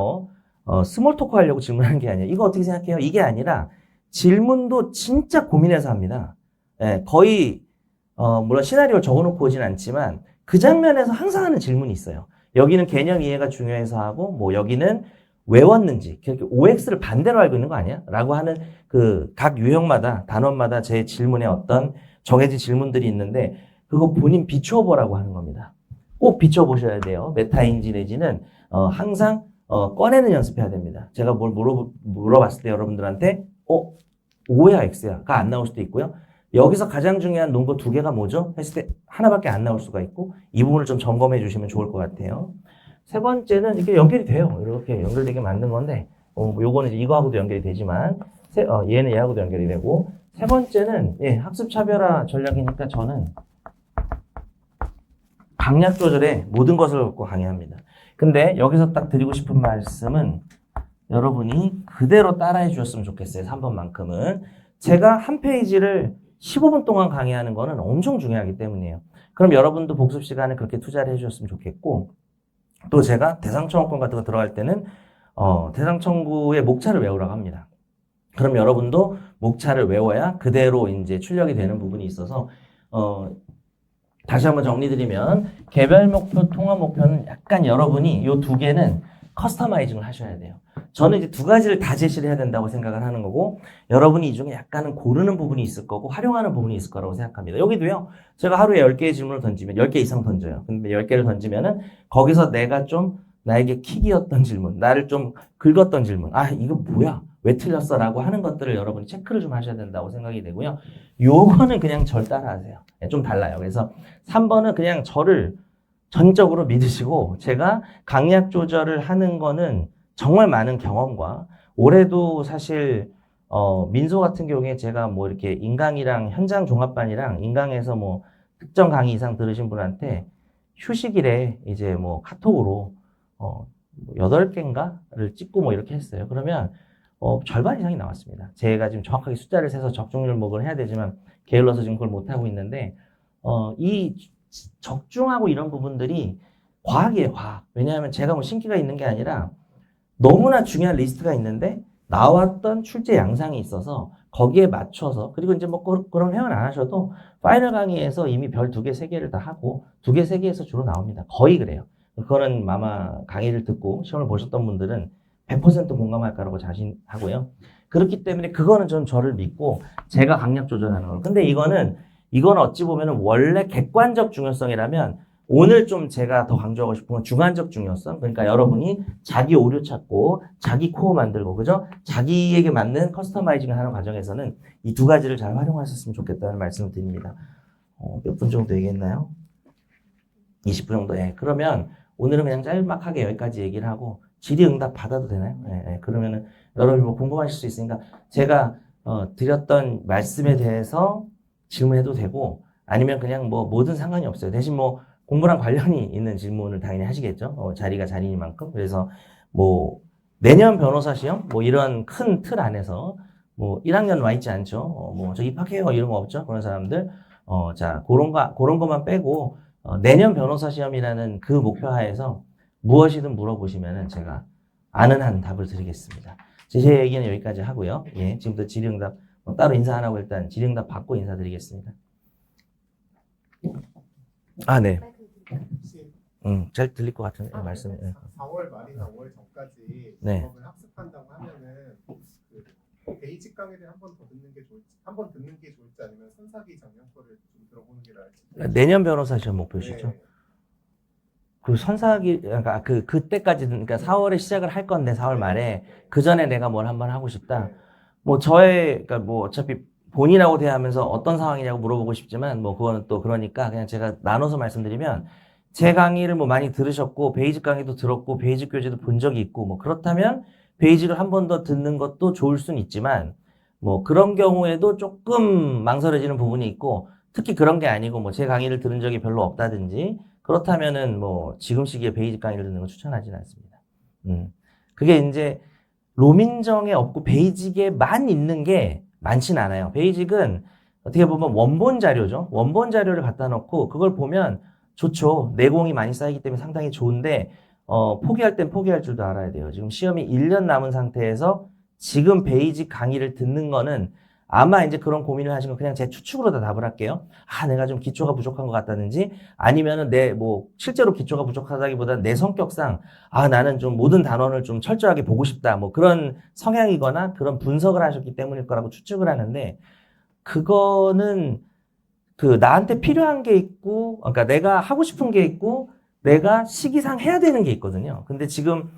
스몰 토크 하려고 질문하는 게 아니에요. 이거 어떻게 생각해요? 이게 아니라 질문도 진짜 고민해서 합니다. 예, 거의 물론 시나리오를 적어놓고 오진 않지만 그 장면에서 항상 하는 질문이 있어요. 여기는 개념 이해가 중요해서 하고 여기는 외웠는지 OX를 반대로 알고 있는 거 아니야? 라고 하는 그 각 유형마다 단원마다 제 질문에 어떤 정해진 질문들이 있는데 그거 본인 비춰보라고 하는 겁니다. 꼭 비춰보셔야 돼요. 메타인지 내지는 항상 꺼내는 연습해야 됩니다. 제가 뭘 물어봤을 때 여러분들한테 O야 X야가 안 나올 수도 있고요. 여기서 가장 중요한 논거 두 개가 뭐죠? 했을 때 하나밖에 안 나올 수가 있고 이 부분을 좀 점검해 주시면 좋을 것 같아요. 세 번째는 이게 연결이 돼요. 이렇게 연결되게 만든 건데 요거는 이거하고도 연결이 되지만 얘는 얘하고도 연결이 되고 세 번째는 학습 차별화 전략이니까 저는 강약 조절에 모든 것을 갖고 강의합니다. 근데 여기서 딱 드리고 싶은 말씀은 여러분이 그대로 따라해 주셨으면 좋겠어요. 3번만큼은. 제가 한 페이지를 15분 동안 강의하는 거는 엄청 중요하기 때문이에요. 그럼 여러분도 복습 시간에 그렇게 투자를 해 주셨으면 좋겠고 또 제가 대상청구권 같은 거 들어갈 때는 대상청구의 목차를 외우라고 합니다. 그럼 여러분도 목차를 외워야 그대로 이제 출력이 되는 부분이 있어서 다시 한번 정리드리면 개별 목표, 통합 목표는 약간 여러분이 이 두 개는 커스터마이징을 하셔야 돼요. 저는 이제 두 가지를 다 제시를 해야 된다고 생각을 하는 거고 여러분이 이 중에 약간은 고르는 부분이 있을 거고 활용하는 부분이 있을 거라고 생각합니다. 여기도요. 제가 하루에 10개의 질문을 던지면 10개 이상 던져요. 근데 10개를 던지면은 거기서 내가 좀 나에게 킥이었던 질문, 나를 좀 긁었던 질문, 이거 뭐야? 왜 틀렸어? 라고 하는 것들을 여러분이 체크를 좀 하셔야 된다고 생각이 되고요. 요거는 그냥 절 따라하세요. 좀 달라요. 그래서 3번은 그냥 저를 전적으로 믿으시고 제가 강약 조절을 하는 거는 정말 많은 경험과 올해도 사실 민소 같은 경우에 제가 이렇게 인강이랑 현장 종합반이랑 인강에서 특정 강의 이상 들으신 분한테 휴식일에 이제 카톡으로 8개인가를 찍고 이렇게 했어요. 그러면 절반 이상이 나왔습니다. 제가 지금 정확하게 숫자를 세서 적중률목을 해야 되지만 게을러서 지금 그걸 못하고 있는데 이 적중하고 이런 부분들이 과학이에요, 과학. 왜냐하면 제가 신기가 있는 게 아니라 너무나 중요한 리스트가 있는데 나왔던 출제 양상이 있어서 거기에 맞춰서 그리고 이제 그런 회원 안 하셔도 파이널 강의에서 이미 별 2개, 3개를 다 하고 2개, 3개에서 주로 나옵니다. 거의 그래요. 그거는 아마 강의를 듣고 시험을 보셨던 분들은 100% 공감할 거라고 자신하고요. 그렇기 때문에 그거는 전 저를 믿고 제가 강약 조절하는 거예요. 근데 이건 어찌 보면 원래 객관적 중요성이라면 오늘 좀 제가 더 강조하고 싶은 건 주관적 중요성. 그러니까 여러분이 자기 오류 찾고 자기 코어 만들고 그죠? 자기에게 맞는 커스터마이징을 하는 과정에서는 이 두 가지를 잘 활용하셨으면 좋겠다는 말씀을 드립니다. 몇 분 정도 얘기했나요? 20분 정도. 그러면 오늘은 그냥 짤막하게 여기까지 얘기를 하고 질의응답 받아도 되나요? 그러면은 여러분이 궁금하실 수 있으니까 제가 드렸던 말씀에 대해서 질문해도 되고 아니면 그냥 뭐든 상관이 없어요. 대신 공부랑 관련이 있는 질문을 당연히 하시겠죠. 자리가 자리니만큼. 그래서 내년 변호사 시험 이런 큰 틀 안에서 1학년 와 있지 않죠. 저 입학해요 이런 거 없죠. 그런 사람들 자 그런 것만 빼고 내년 변호사 시험이라는 그 목표 하에서 무엇이든 물어보시면은 제가 아는 한 답을 드리겠습니다. 제 얘기는 여기까지 하고요. 지금부터 질의응답 따로 인사 안 하고 일단 질의응답 받고 인사드리겠습니다. 네. 잘 들릴 것 같은 말씀. 4월 말이나 5월 전까지 네. 법을 학습한다고 하면은 그 베이직 강의를 한 번 더 듣는 게 좋을지, 한 번 듣는 게 좋을지 아니면 선사기 작년 거를 좀 들어보는 게 나을지. 내년 변호사 시험 목표시죠? 네. 그 선사기, 그러니까 그때까지, 그러니까 4월에 시작을 할 건데, 4월 말에. 그 전에 내가 뭘 한번 하고 싶다. 네. 뭐, 그러니까 뭐, 어차피 본인하고 대하면서 어떤 상황이냐고 물어보고 싶지만, 뭐, 그거는 또 그러니까, 그냥 제가 나눠서 말씀드리면, 제 강의를 뭐 많이 들으셨고, 베이직 강의도 들었고, 베이직 교재도 본 적이 있고, 뭐, 그렇다면, 베이직을 한 번 더 듣는 것도 좋을 순 있지만, 뭐, 그런 경우에도 조금 망설여지는 부분이 있고, 특히 그런 게 아니고, 뭐, 제 강의를 들은 적이 별로 없다든지, 그렇다면은 뭐 지금 시기에 베이직 강의를 듣는 거 추천하지는 않습니다. 그게 이제 로민정에 없고 베이직에만 있는 게 많진 않아요. 베이직은 어떻게 보면 원본 자료죠. 원본 자료를 갖다 놓고 그걸 보면 좋죠. 내공이 많이 쌓이기 때문에 상당히 좋은데 포기할 땐 포기할 줄도 알아야 돼요. 지금 시험이 1년 남은 상태에서 지금 베이직 강의를 듣는 거는 아마 이제 그런 고민을 하신 거 그냥 제 추측으로 다 답을 할게요. 내가 좀 기초가 부족한 것 같다든지 아니면은 실제로 기초가 부족하다기보다는 내 성격상 나는 좀 모든 단원을 좀 철저하게 보고 싶다. 뭐 그런 성향이거나 그런 분석을 하셨기 때문일 거라고 추측을 하는데 그거는 나한테 필요한 게 있고 그러니까 내가 하고 싶은 게 있고 내가 시기상 해야 되는 게 있거든요. 근데 지금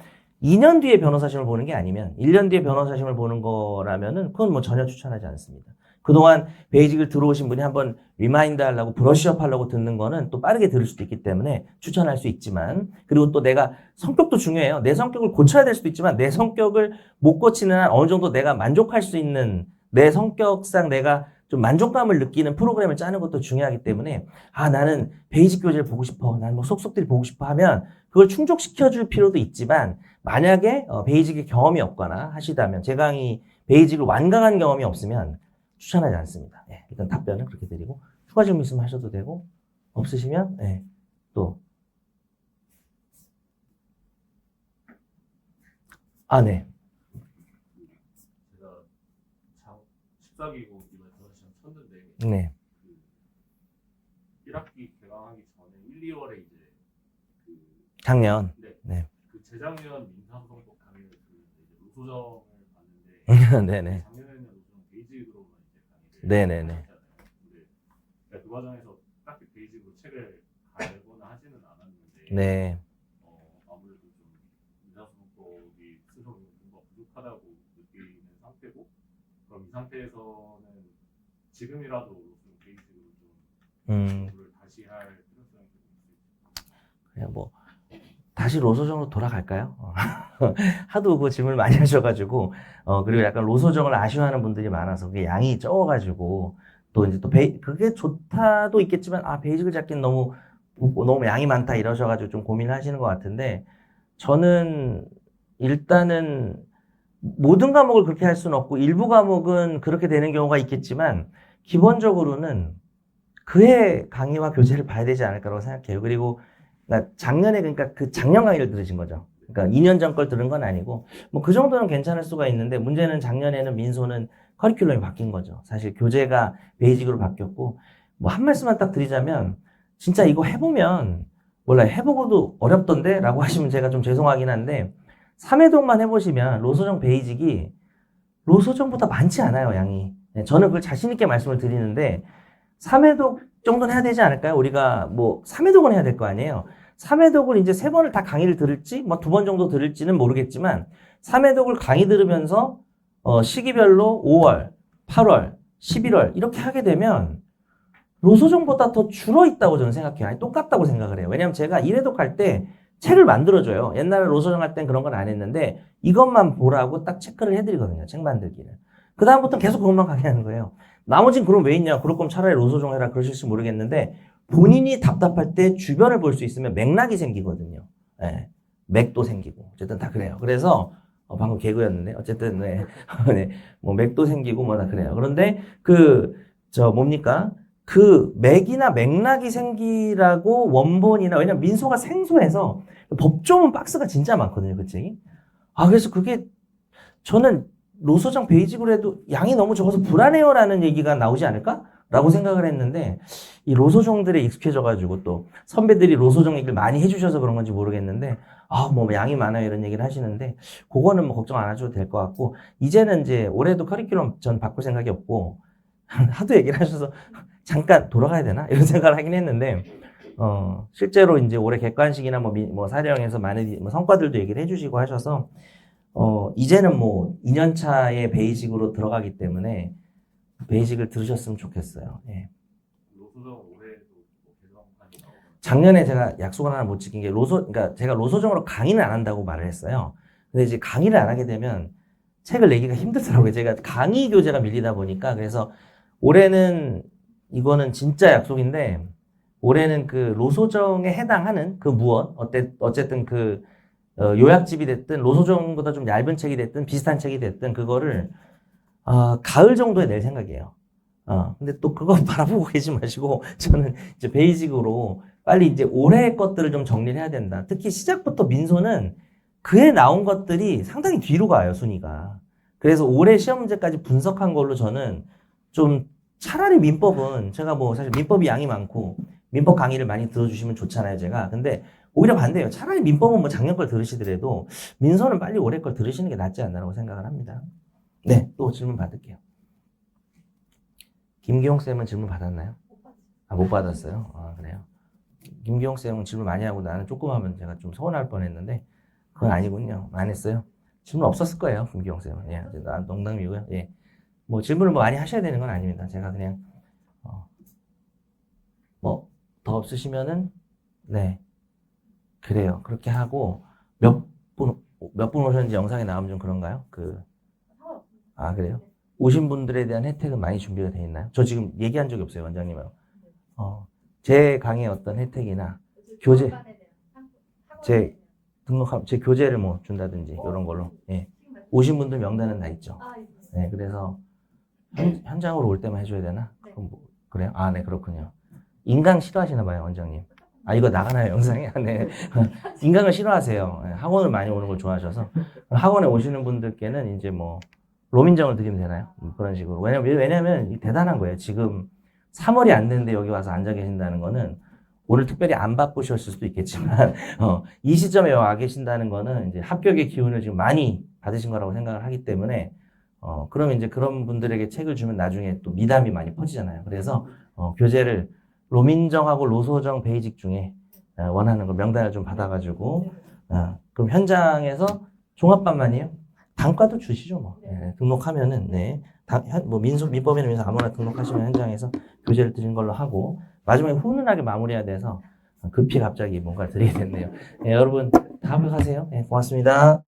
2년 뒤에 변호사 시험을 보는 게 아니면 1년 뒤에 변호사 시험을 보는 거라면은 그건 뭐 전혀 추천하지 않습니다. 그동안 베이직을 들어오신 분이 한번 리마인드 하려고 브러쉬업 하려고 듣는 거는 또 빠르게 들을 수도 있기 때문에 추천할 수 있지만 그리고 또 내가 성격도 중요해요. 내 성격을 고쳐야 될 수도 있지만 내 성격을 못 고치는 한 어느 정도 내가 만족할 수 있는 내 성격상 내가 좀 만족감을 느끼는 프로그램을 짜는 것도 중요하기 때문에 나는 베이직 교재를 보고 싶어. 난 뭐 속속들이 보고 싶어 하면 그걸 충족시켜줄 필요도 있지만 만약에 베이직의 경험이 없거나 하시다면 제 강의 베이직을 완강한 경험이 없으면 추천하지 않습니다. 일단 답변은 그렇게 드리고 추가 질문 있으면 하셔도 되고 없으시면 또 네. 제가 14기고 이번 시험 쳤는데 네. 1학기 개강하기 전에 1, 2월에 이제 작년. 네. 재작년 민사소송법 강의를 들었는데 이제 로소정을 봤는데 네네. 작년에는 로소정 베이직으로만 이제 강의를 네네네. 하잖아요. 근데 그 과정에서 딱히 베이직으로 책을 가거나 하지는 않았는데 네. 아무래도 좀 민사소송법이 스스로 뭔가 부족하다고 느끼는 상태고 그럼 이 상태에서는 지금이라도 좀 베이직으로 좀 공부를 다시 할 필요성이 좀 있을지. 그냥 뭐 다시 로소정으로 돌아갈까요? 하도 그 질문을 많이 하셔가지고 그리고 약간 로소정을 아쉬워하는 분들이 많아서 그게 양이 적어가지고 또 이제 또 그게 좋다도 있겠지만 베이직을 잡기는 너무 양이 많다 이러셔가지고 좀 고민을 하시는 것 같은데 저는 일단은 모든 과목을 그렇게 할 수는 없고 일부 과목은 그렇게 되는 경우가 있겠지만 기본적으로는 그의 강의와 교재를 봐야 되지 않을까라고 생각해요. 그리고 작년에 그러니까 그 작년 강의를 들으신 거죠. 그러니까 2년 전 걸 들은 건 아니고 뭐 그 정도는 괜찮을 수가 있는데 문제는 작년에는 민소는 커리큘럼이 바뀐 거죠. 사실 교재가 베이직으로 바뀌었고 뭐 한 말씀만 딱 드리자면 진짜 이거 해보면 몰라요. 해보고도 어렵던데 라고 하시면 제가 좀 죄송하긴 한데 3회독만 해보시면 로소정 베이직이 로소정보다 많지 않아요. 양이. 저는 그걸 자신 있게 말씀을 드리는데 3회독 정도는 해야 되지 않을까요? 우리가 뭐 3회독은 해야 될 거 아니에요. 3회독을 이제 3번을 다 강의를 들을지 뭐 2번 정도 들을지는 모르겠지만 3회독을 강의 들으면서 시기별로 5월, 8월, 11월 이렇게 하게 되면 로소정보다 더 줄어있다고 저는 생각해요. 아니 똑같다고 생각을 해요. 왜냐하면 제가 1회독 할 때 책을 만들어줘요. 옛날에 로소정 할 땐 그런 건 안 했는데 이것만 보라고 딱 체크를 해드리거든요. 책 만들기를. 그 다음부터는 계속 그것만 강의하는 거예요. 나머지는 그럼 왜 있냐? 그럴 거면 차라리 로소정 해라 그러실지 모르겠는데 본인이 답답할 때 주변을 볼 수 있으면 맥락이 생기거든요. 맥도 생기고 어쨌든 다 그래요. 그래서 방금 개그였는데 어쨌든 네. 뭐 맥도 생기고 뭐 다 그래요. 그런데 뭡니까? 그 맥이나 맥락이 생기라고 원본이나 왜냐면 민소가 생소해서 법조문 박스가 진짜 많거든요. 그 책이. 그래서 그게 저는 로소정 베이직으로 해도 양이 너무 적어서 불안해요라는 얘기가 나오지 않을까? 라고 생각을 했는데, 이 로소정들에 익숙해져가지고 또 선배들이 로소정 얘기를 많이 해주셔서 그런 건지 모르겠는데, 뭐 양이 많아요 이런 얘기를 하시는데, 그거는 뭐 걱정 안 하셔도 될 것 같고, 이제는 이제 올해도 커리큘럼 전 바꿀 생각이 없고, 하도 얘기를 하셔서 잠깐 돌아가야 되나? 이런 생각을 하긴 했는데, 실제로 이제 올해 객관식이나 뭐 사령에서 많은 뭐 성과들도 얘기를 해주시고 하셔서, 이제는 뭐 2년차의 베이직으로 들어가기 때문에 베이직을 들으셨으면 좋겠어요. 예. 로소정 올해도 뭐 개정안이 나오면 작년에 제가 약속을 하나 못 지킨 게 그러니까 제가 로소정으로 강의는 안 한다고 말을 했어요. 근데 이제 강의를 안 하게 되면 책을 내기가 힘들더라고요. 제가 강의 교재가 밀리다 보니까. 그래서 올해는 이거는 진짜 약속인데, 올해는 그 로소정에 해당하는 그 어쨌든 그 요약집이 됐든 로소정보다 좀 얇은 책이 됐든 비슷한 책이 됐든 그거를 가을 정도에 낼 생각이에요. 근데 또 그거 바라보고 계시 마시고, 저는 이제 베이직으로 빨리 이제 올해의 것들을 좀 정리를 해야 된다. 특히 시작부터 민소는 그에 나온 것들이 상당히 뒤로 가요, 순위가. 그래서 올해 시험 문제까지 분석한 걸로 저는 좀 차라리 민법은 제가 뭐 사실 민법이 양이 많고 민법 강의를 많이 들어주시면 좋잖아요, 제가. 근데 오히려 반대예요. 차라리 민법은 뭐 작년 걸 들으시더라도 민소는 빨리 올해 걸 들으시는 게 낫지 않나라고 생각을 합니다. 네, 또 질문 받을게요. 김기용 쌤은 질문 받았나요? 못 받았어요? 그래요. 김기용 쌤은 질문 많이 하고 나는 조금 하면 제가 좀 서운할 뻔했는데 그건 아니군요. 안 했어요. 질문 없었을 거예요, 김기용 쌤은. 예, 농담이고요. 예, 뭐 질문을 뭐 많이 하셔야 되는 건 아닙니다. 제가 그냥 뭐 더 없으시면은 네, 그래요. 그렇게 하고 몇 분 오셨는지 영상에 나오면 좀 그런가요? 그래요? 오신 분들에 대한 혜택은 많이 준비가 되어 있나요? 저 지금 얘기한 적이 없어요, 원장님하고. 제 강의 어떤 혜택이나 교재, 제 교재를 뭐 준다든지 이런 걸로. 예. 오신 분들 명단은 다 있죠. 네, 그래서 현장으로 올 때만 해줘야 되나? 그럼 그래요? 네, 그렇군요. 인강 싫어하시나 봐요, 원장님. 이거 나가나요, 영상에? 네. 인강을 싫어하세요. 네, 학원을 많이 오는 걸 좋아하셔서. 학원에 오시는 분들께는 이제 뭐 로민정을 드리면 되나요? 그런 식으로. 왜냐면 대단한 거예요. 지금 3월이 안 됐는데 여기 와서 앉아 계신다는 거는 오늘 특별히 안 바쁘셨을 수도 있겠지만, 이 시점에 와 계신다는 거는 이제 합격의 기운을 지금 많이 받으신 거라고 생각을 하기 때문에, 그러면 이제 그런 분들에게 책을 주면 나중에 또 미담이 많이 퍼지잖아요. 그래서, 교재를 로민정하고 로소정 베이직 중에 원하는 거 명단을 좀 받아가지고, 그럼 현장에서 종합반만이에요? 단과도 주시죠, 뭐. 네, 등록하면은, 네. 민법이나 민소 아무나 등록하시면 현장에서 교재를 드린 걸로 하고, 마지막에 훈훈하게 마무리해야 돼서 급히 갑자기 뭔가 드리게 됐네요. 네, 여러분, 다 합격하세요. 네, 고맙습니다.